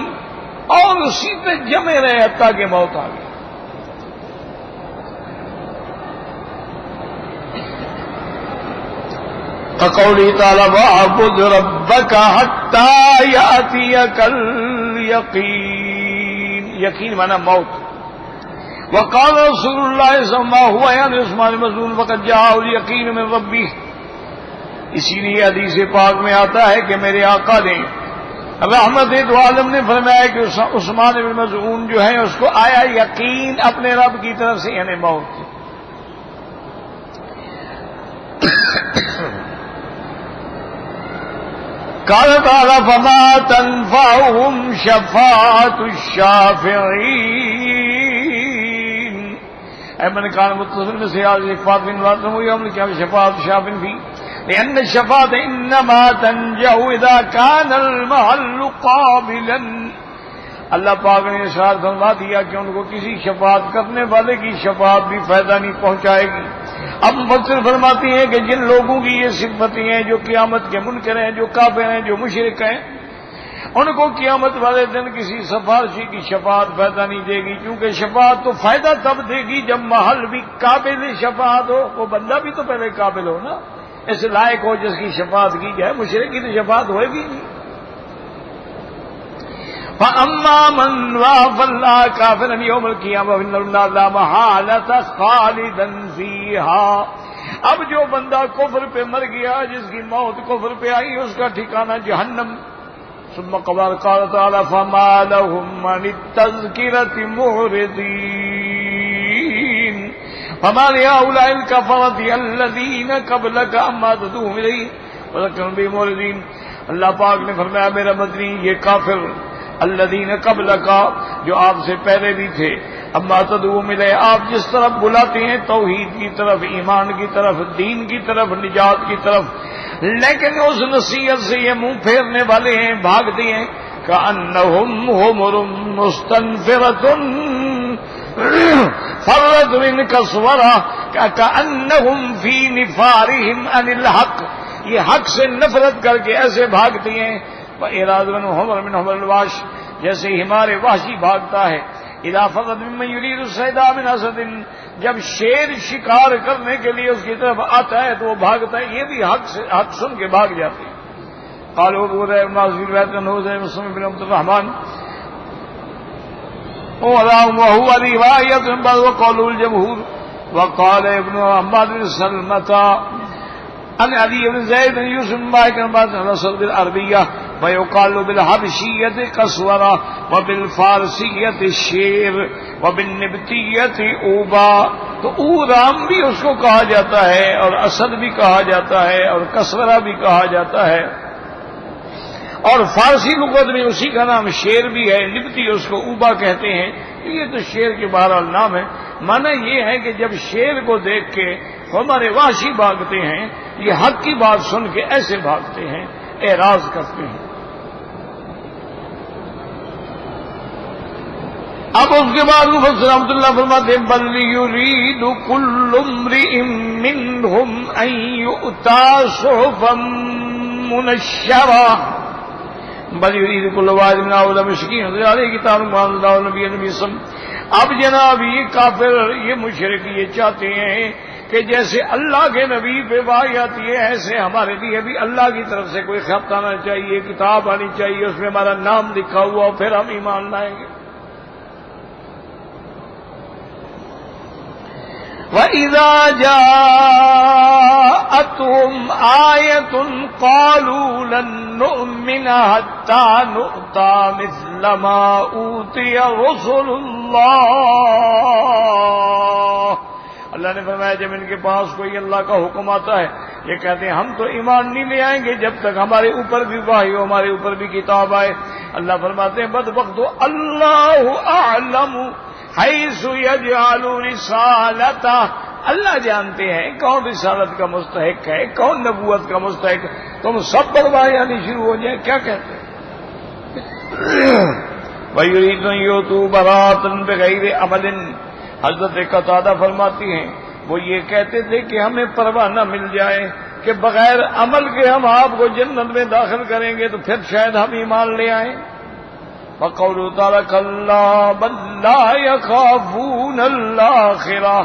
اور اسی پہ جمے رہے حتیٰ کہ موت آ گئی. قولی تعالی وَاعْبُدْ رَبَّكَ حَتَّى يَأْتِيَكَ الْيَقِينُ. یقین مانا موت. وقال رسول اللہ صلی اللہ علیہ وسلم وقد جاء اليقین من ربی. اسی لیے حدیث پاک میں آتا ہے کہ میرے آقا نے رحمت دو عالم نے فرمایا کہ عثمان بن مظعون جو ہے اس کو آیا یقین اپنے رب کی طرف سے، یعنی موت. قال تعالی فما تنفعهم شفاعة الشافعین. من كان متصل بسياق شفاعة من الله يوم القيامة شفاعة الشافعين فيه لأن الشفاعة إنما تنجح إذا كان المحل قابلا. اللہ پاک نے ارشاد فرما دیا کہ ان کو کسی شفاعت کرنے والے کی شفاعت بھی فائدہ نہیں پہنچائے گی اب مفسر فرماتی ہیں کہ جن لوگوں کی یہ صفتیں ہیں جو قیامت کے منکر ہیں، جو کافر ہیں، جو مشرک ہیں، ان کو قیامت والے دن کسی سفارشی کی شفاعت فائدہ نہیں دے گی، کیونکہ شفاعت تو فائدہ تب دے گی جب محل بھی قابل شفاعت ہو، وہ بندہ بھی تو پہلے قابل ہو نا، اس لائق ہو جس کی شفاعت کی جائے۔ مشرک کی تو شفاعت ہوئے گی نہیں۔ فَأَمَّا مَنْ وَافَ اللَّهَ كَافِرًا يَوْمَ الْقِيَامَةِ فَإِنَّ النَّارَ لَا مَحَالَةَ خَالِدًا فِيهَا۔ اب جو بندہ کفر پہ مر گیا، جس کی موت کفر پہ آئی، اس کا ٹھکانہ جہنم۔ ثم قال تعالی فما لهم عن التذکرة معرضین فما لهؤلاء الكفرة الذین قبلك عما تدعوهم الیہ وذکرهم به معرضین۔ اللہ پاک نے فرمایا میرا مدنی یہ کافر الذین قبلک جو آپ سے پہلے بھی تھے، اما تدعوهم الیہ آپ جس طرف بلاتے ہیں توحید کی طرف، ایمان کی طرف، دین کی طرف، نجات کی طرف، لیکن اس نصیحت سے یہ منہ پھیرنے والے ہیں، بھاگتے ہیں۔ کأنہم حمر مستنفرۃ فرت من قسورہ کأنہم فی نفارہم عن الحق، یہ حق سے نفرت کر کے ایسے بھاگتے ہیں۔ وإراد من حمر من حمر الواش، جیسے ہمارے وحشی بھاگتا ہے۔ اذا فرت ممن يريد الصيد من اسد، جب شیر شکار کرنے کے لیے اس کی طرف آتا ہے تو وہ بھاگتا ہے، یہ بھی حق سن کے بھاگ جاتے ہیں۔ قالوا ابو هريره نازل روایت انه مسلم بن عبد الرحمن وهو روايه بعض وقالوا الجمهور وقال ابن عماد بن سلمة عن علي بن زيد بن يوسف بن مالك بعد رسول بالعربيه ويقال بالحبشيه قسورة وبالفارسيه الشير وبالنبتيه اوبا، تو اورام بھی اس کو کہا جاتا ہے اور اسد بھی کہا جاتا ہے اور قسورہ بھی کہا جاتا ہے، اور فارسی لغت میں اسی کا نام شیر بھی ہے، نبتی اس کو اوبا کہتے ہیں۔ یہ تو شیر کے بہرحال نام ہے۔ معنی یہ ہے کہ جب شیر کو دیکھ کے ہمارے وحشی بھاگتے ہیں، یہ حق کی بات سن کے ایسے بھاگتے ہیں، اعراض کرتے ہیں۔ اب اس کے بعد مفسر رحمۃ اللہ فرماتے ہیں بل یرید کل امرئ منہم ان یؤتی صحفا منشرہ بل یرید کل واحد من هؤلاء مشرکین علیہ کتاب محمد اللہ نبی نبی صلی۔ اب جناب یہ کافر، یہ مشرک یہ چاہتے ہیں کہ جیسے اللہ کے نبی پہ وحی آتی ہے، ایسے ہمارے لیے بھی اللہ کی طرف سے کوئی خط آنا چاہیے، کتاب آنی چاہیے، اس میں ہمارا نام لکھا ہوا اور پھر ہم ایمان لائیں گے۔ وَإِذَا جَاءَتْهُمْ آيَةٌ قَالُوا لَن نُّؤْمِنَ حَتَّى نُؤْتَىٰ مِثْلَ مَا أُوتِيَ رُسُلُ اللَّهِ۔ اللہ نے فرمایا جب ان کے پاس کوئی اللہ کا حکم آتا ہے، یہ کہتے ہیں ہم تو ایمان نہیں لے آئیں گے جب تک ہمارے اوپر بھی وحی ہو، ہمارے اوپر بھی کتاب آئے۔ اللہ فرماتے ہیں بدبختو اللہ اعلم حیث یجعل رسالتہ، اللہ جانتے ہیں کون رسالت کا مستحق ہے، کون نبوت کا مستحق ہے۔ تم سب پر وحی آنی شروع ہو جائے، کیا کہتے ہیں؟ وَيُرِيدُونَ يُؤْتُوا بَرَاءَةً بِغَيْرِ عَمَلٍ، حضرت قتادہ فرماتی ہیں وہ یہ کہتے تھے کہ ہمیں پروانہ مل جائے کہ بغیر عمل کے ہم آپ کو جنت میں داخل کریں گے تو پھر شاید ہم ایمان لے آئیں۔ وَقَوْلُهُ تَعَالَىٰ كَلَّا بَل لَّا يَخَافُونَ الْآخِرَةَ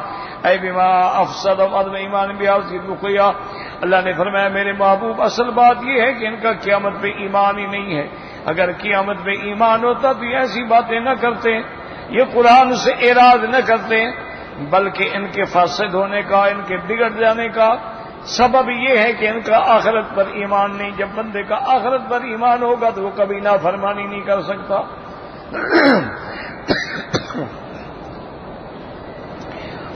اے بما افسد عدم ایمان بِهَٰذِهِ الرُّقْیَا۔ اللہ نے فرمایا میرے محبوب اصل بات یہ ہے کہ ان کا قیامت پہ ایمان ہی نہیں ہے، اگر قیامت پہ ایمان ہوتا تو ایسی باتیں نہ کرتے، یہ قرآن سے اعراض نہ کرتے، بلکہ ان کے فاسد ہونے کا، ان کے بگڑ جانے کا سبب یہ ہے کہ ان کا آخرت پر ایمان نہیں۔ جب بندے کا آخرت پر ایمان ہوگا تو وہ کبھی نافرمانی نہیں کر سکتا۔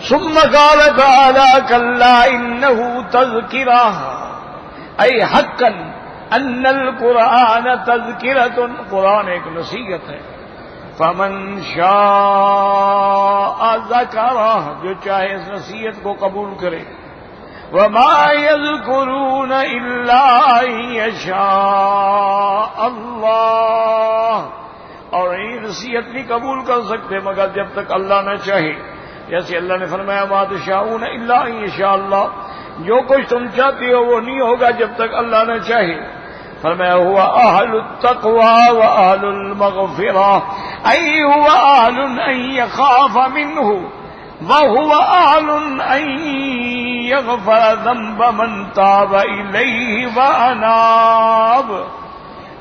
ثم قال تعالی کلا انہ تذکرہ اے حقا ان القرآن تذکرۃ، قرآن ایک نصیحت ہے۔ فمن شاء ذکرہ، جو چاہے اس نصیحت کو قبول کرے۔ وما يذكرون الا ان يشاء اللہ، اور یہ نصیحت نہیں قبول کر سکتے مگر جب تک اللہ نہ چاہے۔ جیسے اللہ نے فرمایا ما تشاءون الا ان یشاء اللہ، جو کچھ تم چاہتے ہو وہ نہیں ہوگا جب تک اللہ نہ چاہے۔ فرمایا هو اہل التقوى واہل المغفرة، ای هو اہل ان یخاف منہ وهو اہل ان یغفر ذنب من تاب الیہ واناب۔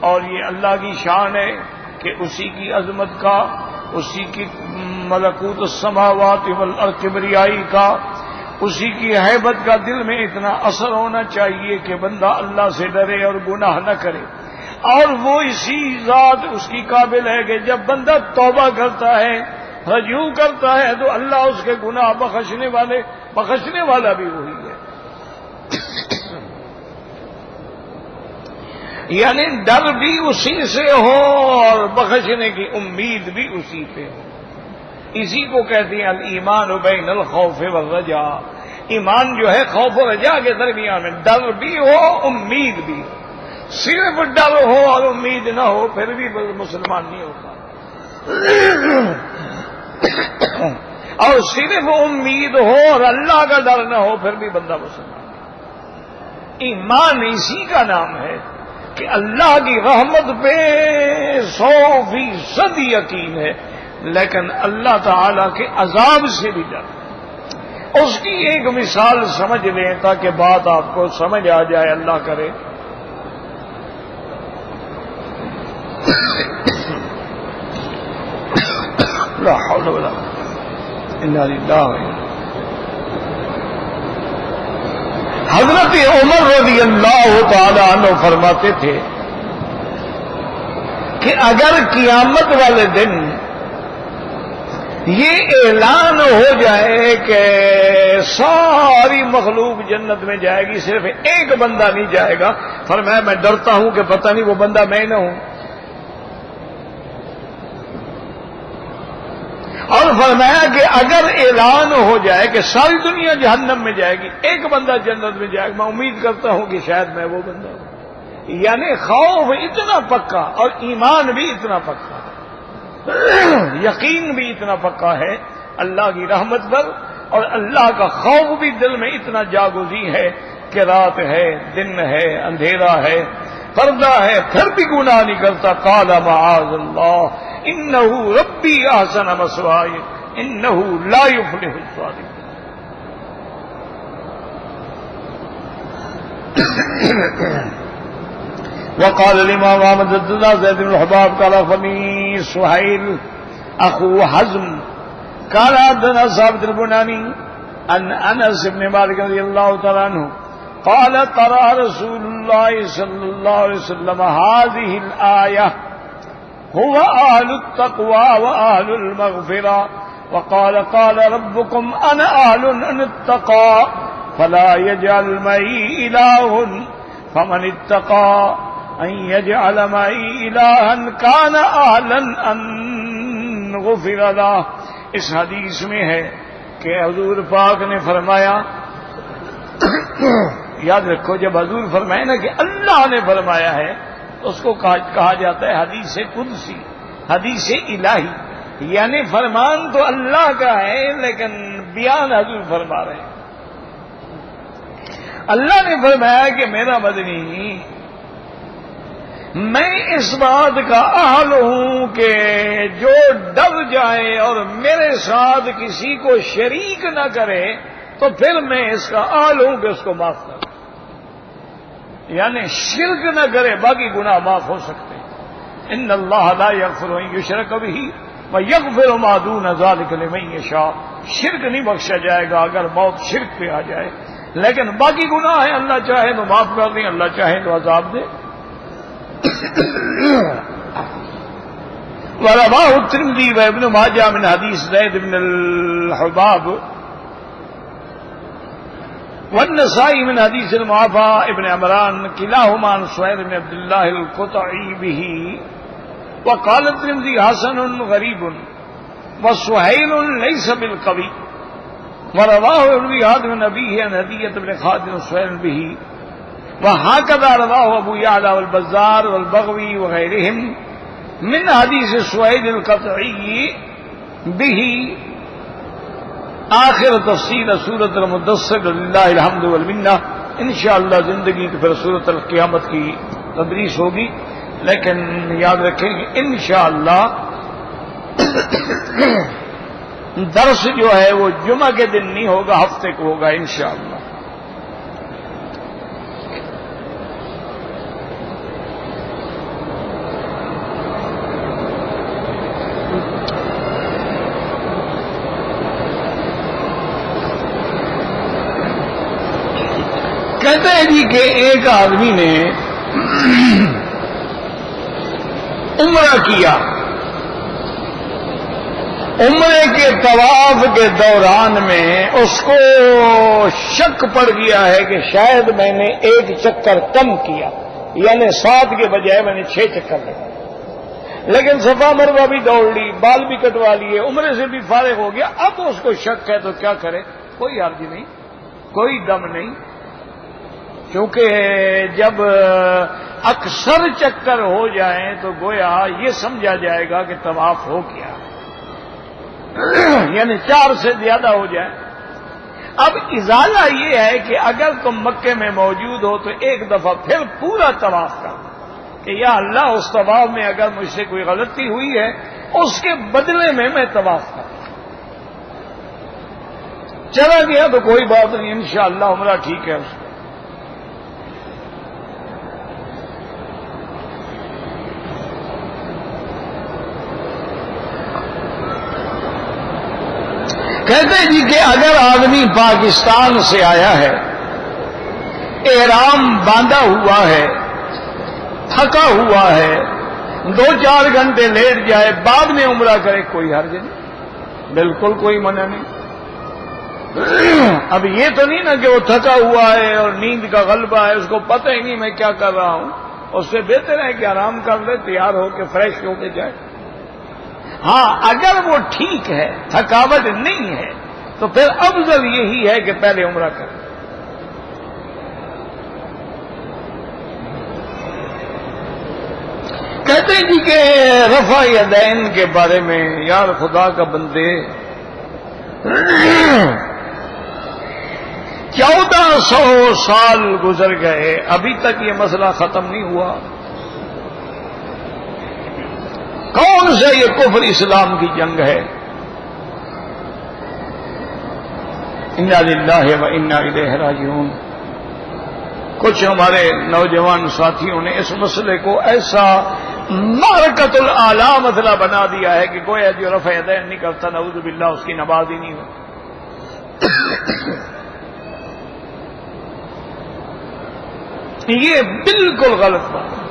اور یہ اللہ کی شان ہے کہ اسی کی عظمت کا، اسی کی ملکوت السماوات والارض کبریائی کا، اسی کی ہیبت کا دل میں اتنا اثر ہونا چاہیے کہ بندہ اللہ سے ڈرے اور گناہ نہ کرے۔ اور وہ اسی ذات اس کی قابل ہے کہ جب بندہ توبہ کرتا ہے، رجوع کرتا ہے، تو اللہ اس کے گناہ بخشنے والا بھی وہی ہے۔ یعنی ڈر بھی اسی سے ہو اور بخشنے کی امید بھی اسی پہ ہو۔ اسی کو کہتے ہیں الایمان بین الخوف والرجا۔ ایمان جو ہے خوف و رجا کے درمیان میں، ڈر بھی ہو امید بھی ہو۔ صرف ڈر ہو اور امید نہ ہو پھر بھی مسلمان نہیں ہوتا، اور صرف امید ہو اور اللہ کا ڈر نہ ہو پھر بھی بندہ مسلمان نہیں۔ ایمان اسی کا نام ہے کہ اللہ کی رحمت پہ 100% یقین ہے، لیکن اللہ تعالی کے عذاب سے بھی ڈر۔ اس کی ایک مثال سمجھ لیں تاکہ بات آپ کو سمجھ آ جائے، اللہ کرے۔ لا حول ولا قوة الا باللہ۔ حضرت عمر رضی اللہ تعالی عنہ فرماتے تھے کہ اگر قیامت والے دن یہ اعلان ہو جائے کہ ساری مخلوق جنت میں جائے گی، صرف ایک بندہ نہیں جائے گا، فرمایا میں ڈرتا ہوں کہ پتہ نہیں وہ بندہ میں نہ ہوں۔ اور فرمایا کہ اگر اعلان ہو جائے کہ ساری دنیا جہنم میں جائے گی، ایک بندہ جنت میں جائے گا، میں امید کرتا ہوں کہ شاید میں وہ بندہ ہوں۔ یعنی خوف اتنا پکا اور ایمان بھی اتنا پکا، یقین بھی اتنا پکا ہے اللہ کی رحمت پر، اور اللہ کا خوف بھی دل میں اتنا جاگزی ہے کہ رات ہے، دن ہے، اندھیرا ہے، پردہ ہے، پھر بھی گناہ نہیں کرتا۔ قال معاذ اللہ انہ ربی احسن مثوائی انہ لا یفلح الظالمون۔ وقال الامام احمد بن زید بن الحباب قال اخبرني سهيل اخو حزم قال حدثنا ثابت البناني عن انس بن مالك رضي الله تعالى عنه قال قرأ رسول الله صلى الله عليه وسلم هذه الآية هو أهل التقوى وأهل المغفرة وقال قال ربكم أنا أهل أن اتقى فلا يجعل معي إله فمن اتقى أن يجعل معي إلها كان أهلا أن غفر له۔ اس حدیث میں ہے کہ حضور پاک نے فرمایا، یاد رکھو جب حضور فرمائے نا کہ اللہ نے فرمایا ہے تو اس کو کہا جاتا ہے حدیث قدسی، حدیث الہی، یعنی فرمان تو اللہ کا ہے لیکن بیان حضور فرما رہے ہیں۔ اللہ نے فرمایا کہ میرا مدنی میں اس بات کا اہل ہوں کہ جو ڈر جائے اور میرے ساتھ کسی کو شریک نہ کرے تو پھر میں اس کا اہل ہوں کہ اس کو معاف کروں، یعنی شرک نہ کرے، باقی گناہ معاف ہو سکتے ہیں۔ ان اللہ لا یغفر ان یشرک بہ ویغفر ما دون ذلک لمن یشاء۔ شرک نہیں بخشا جائے گا اگر موت شرک پہ آ جائے، لیکن باقی گناہ ہے اللہ چاہے تو معاف کر دیں، اللہ چاہے تو عذاب دے۔ ورواه الترمذي وابن ماجه من حديث زيد بن الحباب والنسائي من حديث المعافى ابن عمران كلاهما عن سهيل بن عبد الله القطعي به وقال الترمذي حسن غريب وسهيل ليس بالقوي ورواه ابن رياض من أبيه عن هدية بن خالد سهيل به وهكذا رواه أبو يعلى والبزار والبغوي وغيرهم من حديث سهيل القطعي به آخر تفصیل سورۃ المدثر للہ الحمد والمنہ. انشاءاللہ زندگی کی پھر سورۃ القیامت کی تدریس ہوگی، لیکن یاد رکھیں کہ انشاءاللہ درس جو ہے وہ جمعہ کے دن نہیں ہوگا، ہفتے کو ہوگا انشاءاللہ. کہتے ہیں جی کہ ایک آدمی نے عمرہ کیا، عمرے کے طواف کے دوران میں اس کو شک پڑ گیا ہے کہ شاید میں نے ایک چکر کم کیا، یعنی 7 کے بجائے میں نے 6 چکر لگا. لیکن صفا مروہ بھی دوڑ لی، بال بھی کٹوا لیے، عمرے سے بھی فارغ ہو گیا. اب اس کو شک ہے تو کیا کرے؟ کوئی حرج نہیں، کوئی دم نہیں، کیونکہ جب اکثر چکر ہو جائیں تو گویا یہ سمجھا جائے گا کہ طواف ہو گیا، یعنی 4 سے زیادہ ہو جائے. اب ازالہ یہ ہے کہ اگر تم مکے میں موجود ہو تو ایک دفعہ پھر پورا طواف کر کہ یا اللہ اس طواف میں اگر مجھ سے کوئی غلطی ہوئی ہے اس کے بدلے میں میں طواف کر. چلا گیا تو کوئی بات نہیں، انشاءاللہ عمرہ ٹھیک ہے اس کو. کہتے ہیں جی کہ اگر آدمی پاکستان سے آیا ہے، احرام باندھا ہوا ہے، تھکا ہوا ہے، 2-4 گھنٹے لیٹ جائے، بعد میں عمرہ کرے، کوئی حرج نہیں، بالکل کوئی منع نہیں. اب یہ تو نہیں نا کہ وہ تھکا ہوا ہے اور نیند کا غلبہ ہے، اس کو پتہ ہی نہیں میں کیا کر رہا ہوں. اس سے بہتر ہے کہ آرام کر لے، تیار ہو کے فریش ہو کے جائے. ہاں اگر وہ ٹھیک ہے، تھکاوٹ نہیں ہے، تو پھر افضل یہی ہے کہ پہلے عمرہ کرے. کہتے ہیں جی کہ رفع یدین کے بارے میں، یار خدا کا بندے 1400 سال گزر گئے، ابھی تک یہ مسئلہ ختم نہیں ہوا. کون سے یہ کفر اسلام کی جنگ ہے؟ انا للہ و انا الیہ راجعون. کچھ ہمارے نوجوان ساتھیوں نے اس مسئلے کو ایسا معرکۃ الاعلی مسئلہ بنا دیا ہے کہ گویا جو رفع یدین نہیں کرتا نعوذ باللہ اس کی نماز ہی نہیں ہوتی. یہ بالکل غلط بات ہے.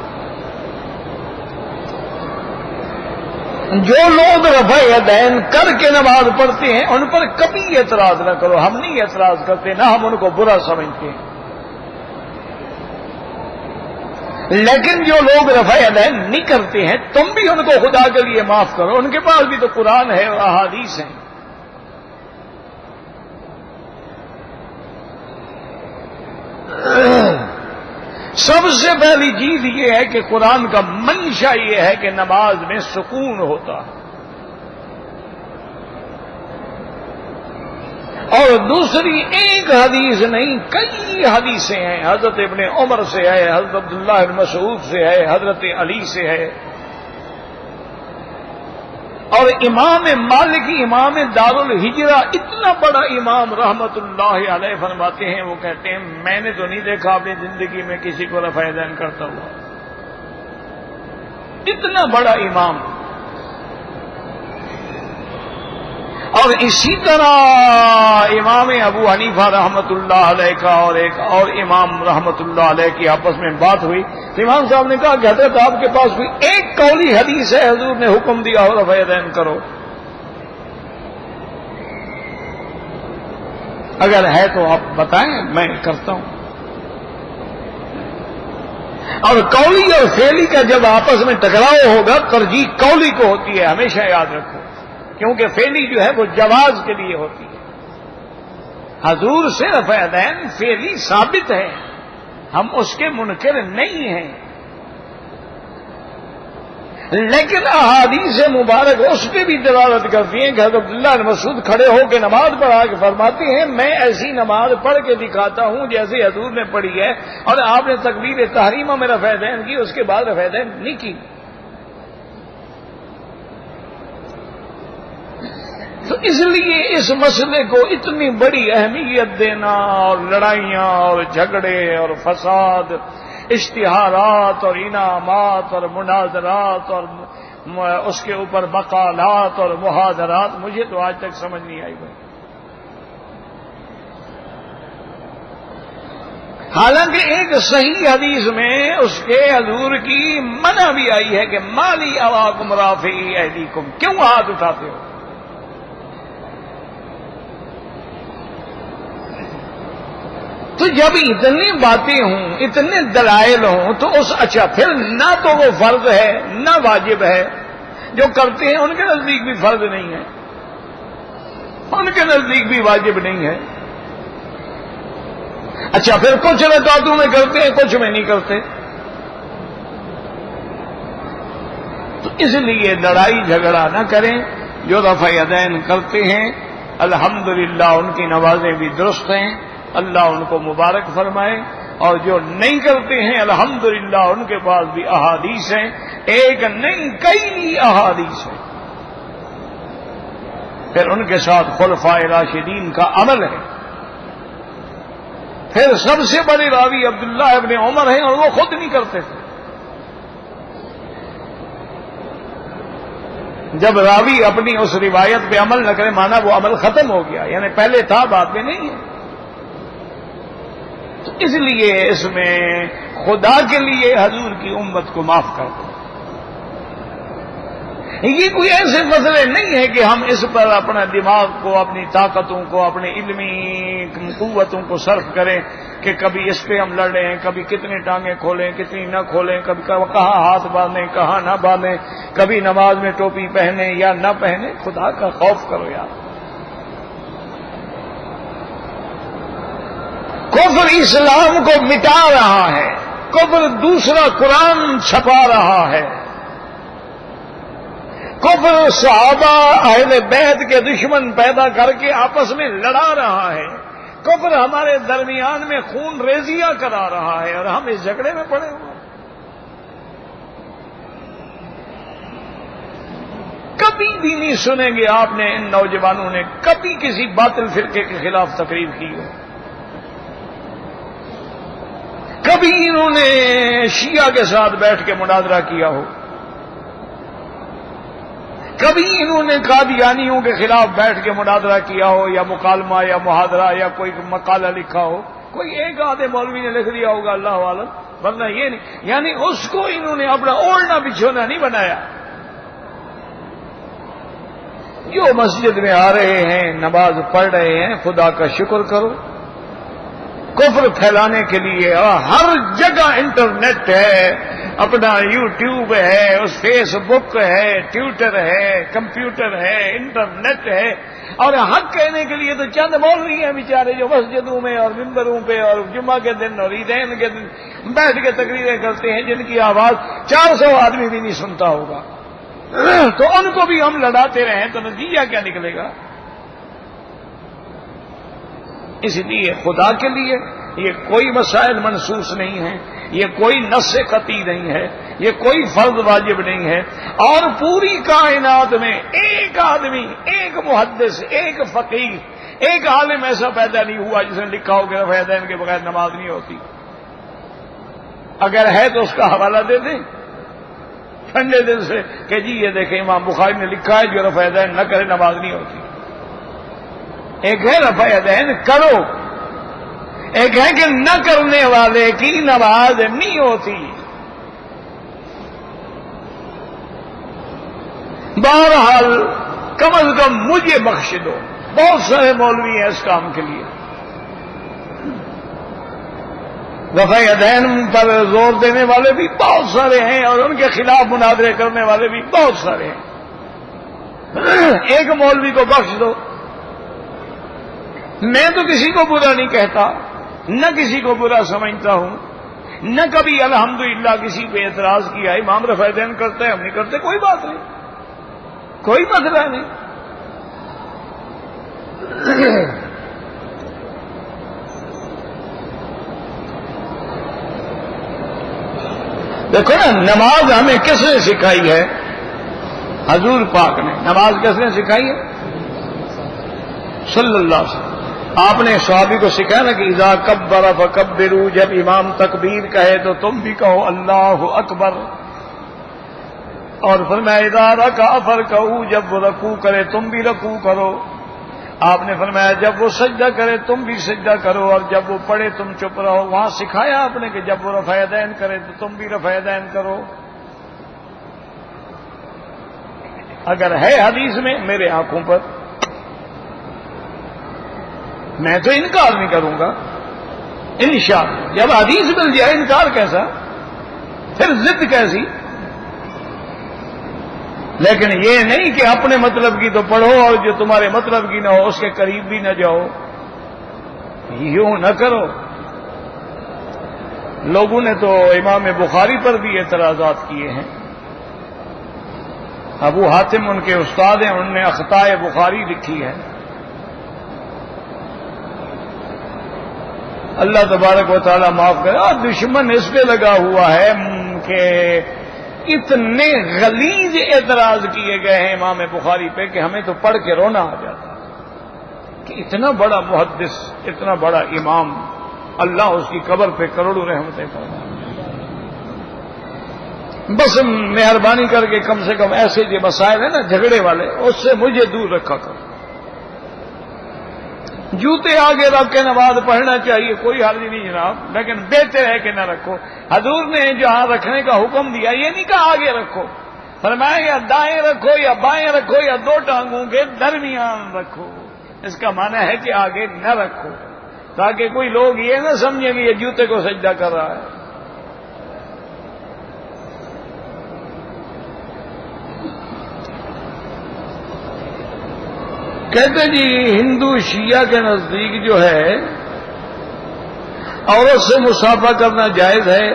جو لوگ رفع یدین کر کے نماز پڑھتے ہیں ان پر کبھی اعتراض نہ کرو. ہم نہیں اعتراض کرتے، نہ ہم ان کو برا سمجھتے ہیں. لیکن جو لوگ رفع یدین نہیں کرتے ہیں تم بھی ان کو خدا کے لیے معاف کرو. ان کے پاس بھی تو قرآن ہے اور احادیث ہیں. سب سے پہلی چیز یہ ہے کہ قرآن کا منشا یہ ہے کہ نماز میں سکون ہوتا ہے، اور دوسری ایک حدیث نہیں کئی حدیثیں ہیں. حضرت ابن عمر سے ہے، حضرت عبداللہ بن مسعود سے ہے، حضرت علی سے ہے. اور امام مالک امام دار الحجرہ اتنا بڑا امام رحمت اللہ علیہ فرماتے ہیں، وہ کہتے ہیں میں نے تو نہیں دیکھا اپنی زندگی میں کسی کو رفع یدین کرتا ہوا. اتنا بڑا امام. اور اسی طرح امام ابو حنیفہ رحمت اللہ علیہ کا اور ایک اور امام رحمت اللہ علیہ کی آپس میں بات ہوئی. امام صاحب نے کہا کہ حضرت آپ کے پاس کوئی ایک قولی حدیث ہے حضور نے حکم دیا ہو رفع یدین کرو؟ اگر ہے تو آپ بتائیں، میں کرتا ہوں. اور قولی اور فعلی کا جب آپس میں ٹکراؤ ہوگا ترجیح قولی کو ہوتی ہے، ہمیشہ یاد رکھو، کیونکہ فعلی جو ہے وہ جواز کے لیے ہوتی ہے. حضور سے رفع یدین فعلی ثابت ہے، ہم اس کے منکر نہیں ہیں. لیکن احادیث مبارک اس پہ بھی دلالت کرتی ہیں کہ حضرت عبداللہ بن مسعود کھڑے ہو کے نماز پڑھا کے فرماتے ہیں میں ایسی نماز پڑھ کے دکھاتا ہوں جیسے حضور نے پڑھی ہے، اور آپ نے تکبیر تحریمہ میں رفع یدین کی، اس کے بعد رفع یدین نہیں کی۔ تو اس لیے اس مسئلے کو اتنی بڑی اہمیت دینا، اور لڑائیاں اور جھگڑے اور فساد، اشتہارات اور انعامات اور مناظرات اور اس کے اوپر مقالات اور محاضرات، مجھے تو آج تک سمجھ نہیں آئی بھائی۔ حالانکہ ایک صحیح حدیث میں اس کے حضور کی منع بھی آئی ہے کہ مالی اواکم رافعی ایدیکم، کیوں ہاتھ اٹھاتے ہو؟ تو جب اتنی باتیں ہوں، اتنے دلائل ہوں، تو اچھا پھر نہ تو وہ فرض ہے نہ واجب ہے، جو کرتے ہیں ان کے نزدیک بھی فرض نہیں ہے، ان کے نزدیک بھی واجب نہیں ہے۔ اچھا پھر کچھ رکعتوں میں کرتے ہیں، کچھ میں نہیں کرتے۔ تو اس لیے لڑائی جھگڑا نہ کریں۔ جو رفع یدین کرتے ہیں الحمدللہ ان کی نمازیں بھی درست ہیں، اللہ ان کو مبارک فرمائے، اور جو نہیں کرتے ہیں الحمدللہ ان کے پاس بھی احادیث ہیں، ایک نہیں کئی احادیث ہیں، پھر ان کے ساتھ خلفائے راشدین کا عمل ہے۔ پھر سب سے بڑے راوی عبداللہ ابن عمر ہیں، اور وہ خود نہیں کرتے تھے۔ جب راوی اپنی اس روایت پہ عمل نہ کرے، مانا وہ عمل ختم ہو گیا، یعنی پہلے تھا بعد میں نہیں ہے۔ تو اس لیے اس میں خدا کے لیے حضور کی امت کو معاف کر دو۔ یہ کوئی ایسے مسئلے نہیں ہے کہ ہم اس پر اپنا دماغ کو، اپنی طاقتوں کو، اپنے علمی قوتوں کو صرف کریں کہ کبھی اس پہ ہم لڑ رہے ہیں، کبھی کتنی ٹانگیں کھولیں کتنی نہ کھولیں، کبھی کہاں ہاتھ باندھیں کہاں نہ باندھیں، کبھی نماز میں ٹوپی پہنیں یا نہ پہنیں۔ خدا کا خوف کرو یار۔ کفر اسلام کو مٹا رہا ہے، کفر دوسرا قرآن چھپا رہا ہے، کفر صحابہ اہل بیت کے دشمن پیدا کر کے آپس میں لڑا رہا ہے، کفر ہمارے درمیان میں خون ریزیاں کرا رہا ہے، اور ہم اس جھگڑے میں پڑے ہوئے۔ کبھی بھی نہیں سنیں گے آپ نے ان نوجوانوں نے کبھی کسی باطل فرقے کے خلاف تقریر کی ہو، کبھی انہوں نے شیعہ کے ساتھ بیٹھ کے مناظرہ کیا ہو، کبھی انہوں نے قادیانیوں کے خلاف بیٹھ کے مناظرہ کیا ہو، یا مکالمہ یا محاضرہ یا کوئی مقالہ لکھا ہو، کوئی ایک آدھے مولوی نے لکھ دیا ہوگا اللہ عالم، ورنہ یہ نہیں، یعنی اس کو انہوں نے اپنا اوڑھنا بچھونا نہیں بنایا۔ جو مسجد میں آ رہے ہیں نماز پڑھ رہے ہیں، خدا کا شکر کرو۔ کفر پھیلانے کے لیے ہر جگہ انٹرنیٹ ہے، اپنا یوٹیوب ہے، اس فیس بک ہے، ٹویٹر ہے، کمپیوٹر ہے، انٹرنیٹ ہے، اور حق کہنے کے لیے تو چند مولوی ہیں بیچارے جو مسجدوں میں اور ممبروں پہ اور جمعہ کے دن اور عیدین کے دن بیٹھ کے تقریریں کرتے ہیں، جن کی آواز 400 آدمی بھی نہیں سنتا ہوگا۔ تو ان کو بھی ہم لڑاتے رہیں تو نتیجہ کیا نکلے گا؟ اس لیے خدا کے لیے یہ کوئی مسائل منسوخ نہیں ہیں، یہ کوئی نص قطعی نہیں ہے، یہ کوئی فرض واجب نہیں ہے، اور پوری کائنات میں ایک آدمی، ایک محدث، ایک فقیہ، ایک عالم ایسا پیدا نہیں ہوا جس نے لکھا ہو کہ رفع یدین کے بغیر نماز نہیں ہوتی۔ اگر ہے تو اس کا حوالہ دے دیں ٹھنڈے دل سے کہ جی یہ دیکھیں امام بخاری نے لکھا ہے جو رفع یدین نہ کرے نماز نہیں ہوتی۔ ایک ہے رفع یدین کرو، ایک ہے کہ نہ کرنے والے کی نماز نہیں ہوتی۔ بہرحال کم از کم مجھے بخش دو، بہت سارے مولوی ہیں اس کام کے لیے، رفع یدین پر زور دینے والے بھی بہت سارے ہیں، اور ان کے خلاف مناظرے کرنے والے بھی بہت سارے ہیں۔ ایک مولوی کو بخش دو۔ میں تو کسی کو برا نہیں کہتا، نہ کسی کو برا سمجھتا ہوں، نہ کبھی الحمدللہ کسی پہ اعتراض کیا. امام رفع دین کرتے ہیں، ہم نہیں کرتے، کوئی بات نہیں، کوئی مسئلہ نہیں. دیکھو نا، نماز ہمیں کس نے سکھائی ہے؟ حضور پاک نے. نماز کس نے سکھائی ہے؟ صلی اللہ علیہ وسلم. آپ نے صحابی کو سکھایا نا کہ اذا کبر فکبروا، جب امام تکبیر کہے تو تم بھی کہو اللہ اکبر. اور فرمایا اذا رکع فرکعوا، جب وہ رکوع کرے تم بھی رکوع کرو. آپ نے فرمایا جب وہ سجدہ کرے تم بھی سجدہ کرو، اور جب وہ پڑھے تم چپ رہو. وہاں سکھایا آپ نے کہ جب وہ رفع یدین کرے تو تم بھی رفع یدین کرو. اگر ہے حدیث میں میرے آنکھوں پر، میں تو انکار نہیں کروں گا انشاءاللہ. جب حدیث مل جائے انکار کیسا، پھر ضد کیسی. لیکن یہ نہیں کہ اپنے مطلب کی تو پڑھو اور جو تمہارے مطلب کی نہ ہو اس کے قریب بھی نہ جاؤ. یوں نہ کرو. لوگوں نے تو امام بخاری پر بھی اعتراضات کیے ہیں. ابو حاتم ان کے استاد ہیں، انہوں نے اخطاء بخاری لکھی ہے. اللہ تبارک و تعالیٰ معاف کرے. اور دشمن اس پہ لگا ہوا ہے کہ اتنے غلیظ اعتراض کیے گئے ہیں امام بخاری پہ کہ ہمیں تو پڑھ کے رونا آ جاتا کہ اتنا بڑا محدث، اتنا بڑا امام، اللہ اس کی قبر پہ کروڑوں رحمتیں فرمائے. بس مہربانی کر کے کم سے کم ایسے جو مسائل ہیں نا جھگڑے والے، اس سے مجھے دور رکھا کرو. جوتے آگے رکھ کے نماز پڑھنا چاہیے، کوئی حرج نہیں جناب، لیکن بہتر ہے کہ نہ رکھو. حضور نے جہاں رکھنے کا حکم دیا یہ نہیں کہا آگے رکھو، فرمایا یا دائیں رکھو یا بائیں رکھو یا دو ٹانگوں کے درمیان رکھو. اس کا معنی ہے کہ آگے نہ رکھو، تاکہ کوئی لوگ یہ نہ سمجھیں کہ یہ جوتے کو سجدہ کر رہا ہے. کہتے جی ہندو شیعہ کے نزدیک جو ہے عورت سے مصافحہ کرنا جائز ہے،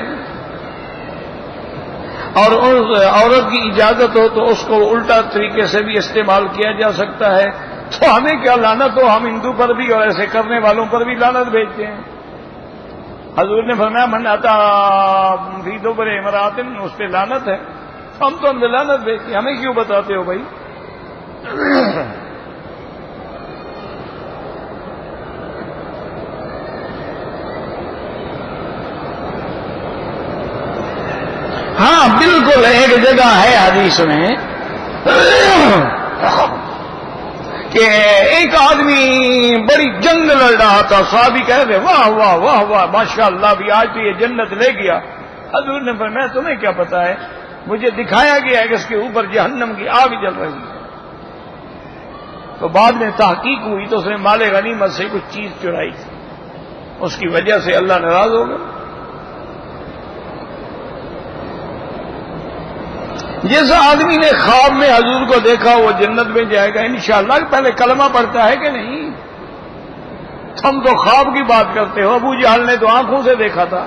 اور عورت کی اجازت ہو تو اس کو الٹا طریقے سے بھی استعمال کیا جا سکتا ہے. تو ہمیں کیا لعنت ہو، ہم ہندو پر بھی اور ایسے کرنے والوں پر بھی لعنت بھیجتے ہیں. حضور نے فرمایا من اتا فی دبر امرأۃ، اس پہ لعنت ہے. ہم تو ہم لعنت بھیجتے ہیں، ہمیں کیوں بتاتے ہو بھائی؟ ہاں بالکل ایک جگہ ہے حدیث میں کہ ایک آدمی بڑی جنگ لڑ رہا تھا. صحابی کہہ رہے واہ واہ واہ واہ ماشاء اللہ، بھی آج تو یہ جنت لے گیا. حضور نے فرمایا تمہیں کیا پتا ہے، مجھے دکھایا گیا ہے کہ اس کے اوپر جہنم کی آگ جل رہی ہے. تو بعد میں تحقیق ہوئی تو اس نے مال غنیمت سے کچھ چیز چرائی تھی، اس کی وجہ سے اللہ ناراض ہو گیا. جس آدمی نے خواب میں حضور کو دیکھا وہ جنت میں جائے گا انشاءاللہ. پہلے کلمہ پڑھتا ہے کہ نہیں؟ ہم تو خواب کی بات کرتے ہو. ابو جہل نے تو آنکھوں سے دیکھا تھا،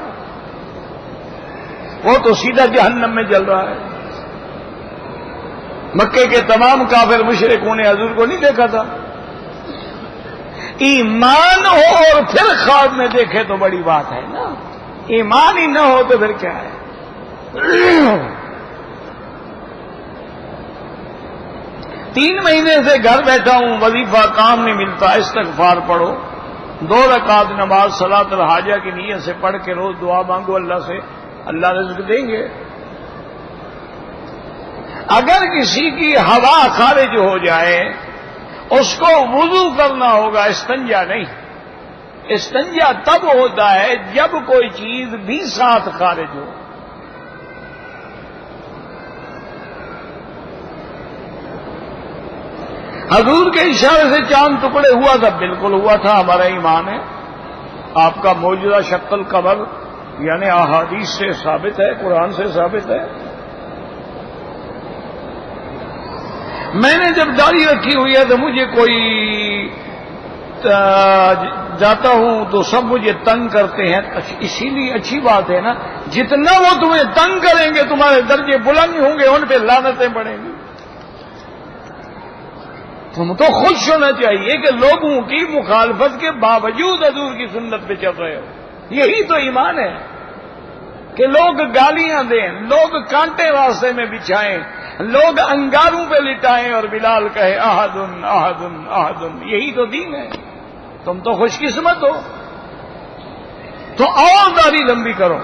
وہ تو سیدھا جہنم میں جل رہا ہے. مکے کے تمام کافر مشرکوں نے حضور کو نہیں دیکھا تھا. ایمان ہو اور پھر خواب میں دیکھے تو بڑی بات ہے نا. ایمان ہی نہ ہو تو پھر کیا ہے؟ 3 مہینے سے گھر بیٹھا ہوں، وظیفہ کام نہیں ملتا، استغفار پڑھو، 2 رکعت نماز صلاۃ الحاجہ کی نیت سے پڑھ کے روز دعا مانگو اللہ سے، اللہ رزق دیں گے. اگر کسی کی ہوا خارج ہو جائے اس کو وضو کرنا ہوگا، استنجا نہیں. استنجا تب ہوتا ہے جب کوئی چیز بھی ساتھ خارج ہو. حضور کے اشارے سے چاند ٹکڑے ہوا تھا، بالکل ہوا تھا، ہمارا ایمان ہے. آپ کا موجودہ شق القمر یعنی احادیث سے ثابت ہے، قرآن سے ثابت ہے. میں نے جب داڑھی رکھی ہوئی ہے تو مجھے کوئی جاتا ہوں تو سب مجھے تنگ کرتے ہیں. اسی لیے اچھی بات ہے نا، جتنا وہ تمہیں تنگ کریں گے تمہارے درجے بلند ہوں گے، ان پہ لعنتیں پڑیں گی. تم تو خوش ہونا چاہیے کہ لوگوں کی مخالفت کے باوجود حضور کی سنت پہ چل رہے ہو. یہی تو ایمان ہے کہ لوگ گالیاں دیں، لوگ کانٹے راستے میں بچھائیں، لوگ انگاروں پہ لٹائیں اور بلال کہے احدن احدن احدن. یہی تو دین ہے. تم تو خوش قسمت ہو. تو اور داڑھی لمبی کرو،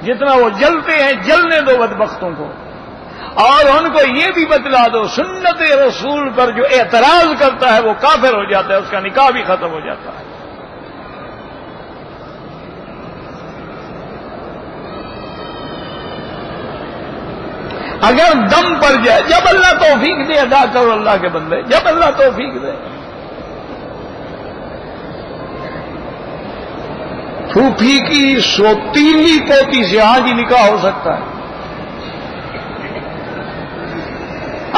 جتنا وہ جلتے ہیں جلنے دو بدبختوں کو، اور ان کو یہ بھی بتلا دو سنت رسول پر جو اعتراض کرتا ہے وہ کافر ہو جاتا ہے، اس کا نکاح بھی ختم ہو جاتا ہے. اگر دم پڑ جائے، جب اللہ توفیق دے ادا کرو اللہ کے بندے، جب اللہ توفیق دے. پھوپھی کی سوتیلی پوتی سے آج ہی نکاح ہو سکتا ہے.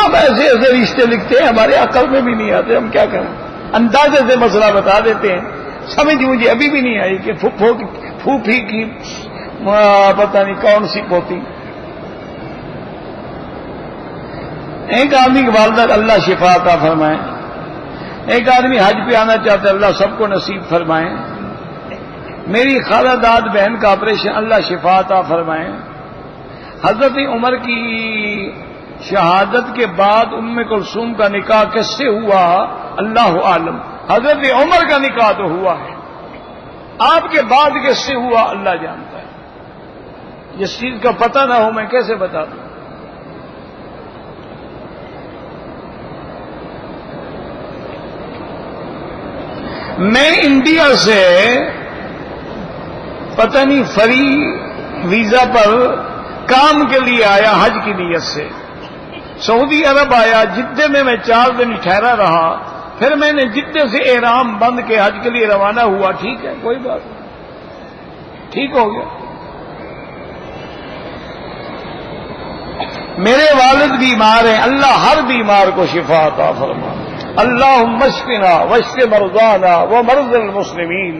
اب ایسے ایسے رشتے لکھتے ہیں ہمارے عقل میں بھی نہیں آتے، ہم کیا کریں. اندازے سے مسئلہ بتا دیتے ہیں. سمجھ مجھے ابھی بھی نہیں آئی کہ پھوپھی کی پتہ نہیں کون سی پوتی. ایک آدمی کی والدہ اللہ شفا عطا فرمائے. ایک آدمی حج پہ آنا چاہتا ہے، اللہ سب کو نصیب فرمائے. میری خالہ داد بہن کا آپریشن اللہ شفا عطا فرمائے. حضرت عمر کی شہادت کے بعد ام کلثوم کا نکاح کس سے ہوا اللہ عالم. حضرت عمر کا نکاح تو ہوا ہے، آپ کے بعد کس سے ہوا اللہ جانتا ہے. جس چیز کا پتہ نہ ہو میں کیسے بتا دوں. میں انڈیا سے پتہ نہیں فری ویزا پر کام کے لیے آیا، حج کی نیت سے. سعودی عرب آیا، جدے میں 4 دن ٹھہرا رہا. پھر میں نے جدے سے احرام بند کے حج کے لیے روانہ ہوا. ٹھیک ہے، کوئی بات نہیں، ٹھیک ہو گیا. میرے والد بیمار ہیں، اللہ ہر بیمار کو شفا عطا فرما. اللہم اشفنا واشف مرضانا ومرضى المسلمین.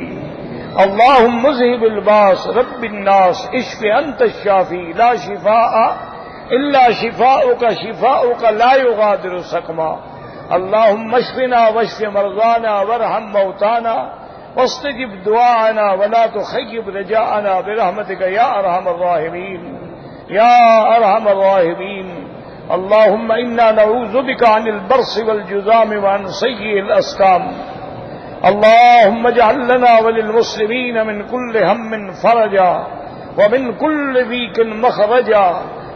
اللہم مذہب الباس رب الناس اشف انت الشافی لا شفاء الا شفاؤک شفاؤک لا یغادر سقما. اللہم اشفنا واشف مرضانا وارحم موتانا واستجب دعاءنا ولا تخيب رجاءنا برحمتك یا ارحم الراحمین یا ارحم الراحمین. اللهم إنا نعوذ بك عن البرص والجذام وعن سيء الأسقام. اللهم اجعل لنا وللمسلمين من كل هم فرجا ومن كل ضيق مخرجا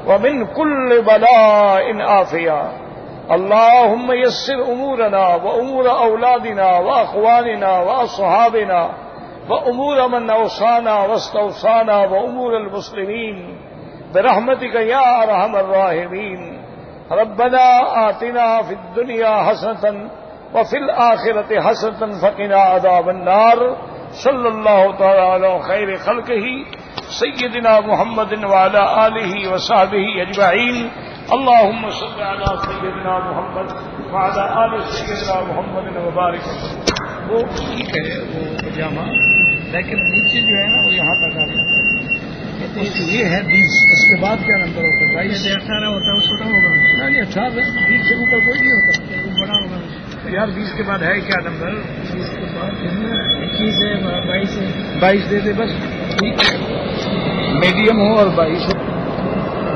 ومن كل بلاء عافيا. اللهم يسر أمورنا وأمور أولادنا وأخواننا وأصحابنا وأمور من أوصانا واستوصانا وأمور المسلمين برحمتك يا أرحم الراحمين. ربنا آتنا في الدنيا حسنة وفي الآخرة حسنة فقنا عذاب النار. صلى الله تعالى على خير خلقه سيدنا محمد وعلى آله وصحبه أجمعين. اللهم صل على سيدنا محمد وعلى آل سيدنا محمد وبارك وسلم. وہ ٹھیک ہے وہ پجامہ، لیکن نیچے جو ہے نا وہ یہاں تک آ جاتا ہے. یہ ہے 20، اس کے بعد کیا نمبر ہوتا ہے؟ 18 ہوتا ہے، وہ چھوٹا ہوگا. نہیں 18، 20 سے اوپر کوئی نہیں ہوتا، وہ بڑا ہوگا. یار 20 کے بعد ہے کیا نمبر؟ 20 کے بعد 21 ہے، 22 ہے. 22 دے دے بس، ٹھیک ہے. میڈیم ہو اور 22 ہو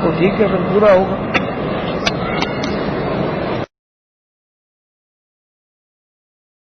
تو ٹھیک ہے، پھر پورا ہوگا.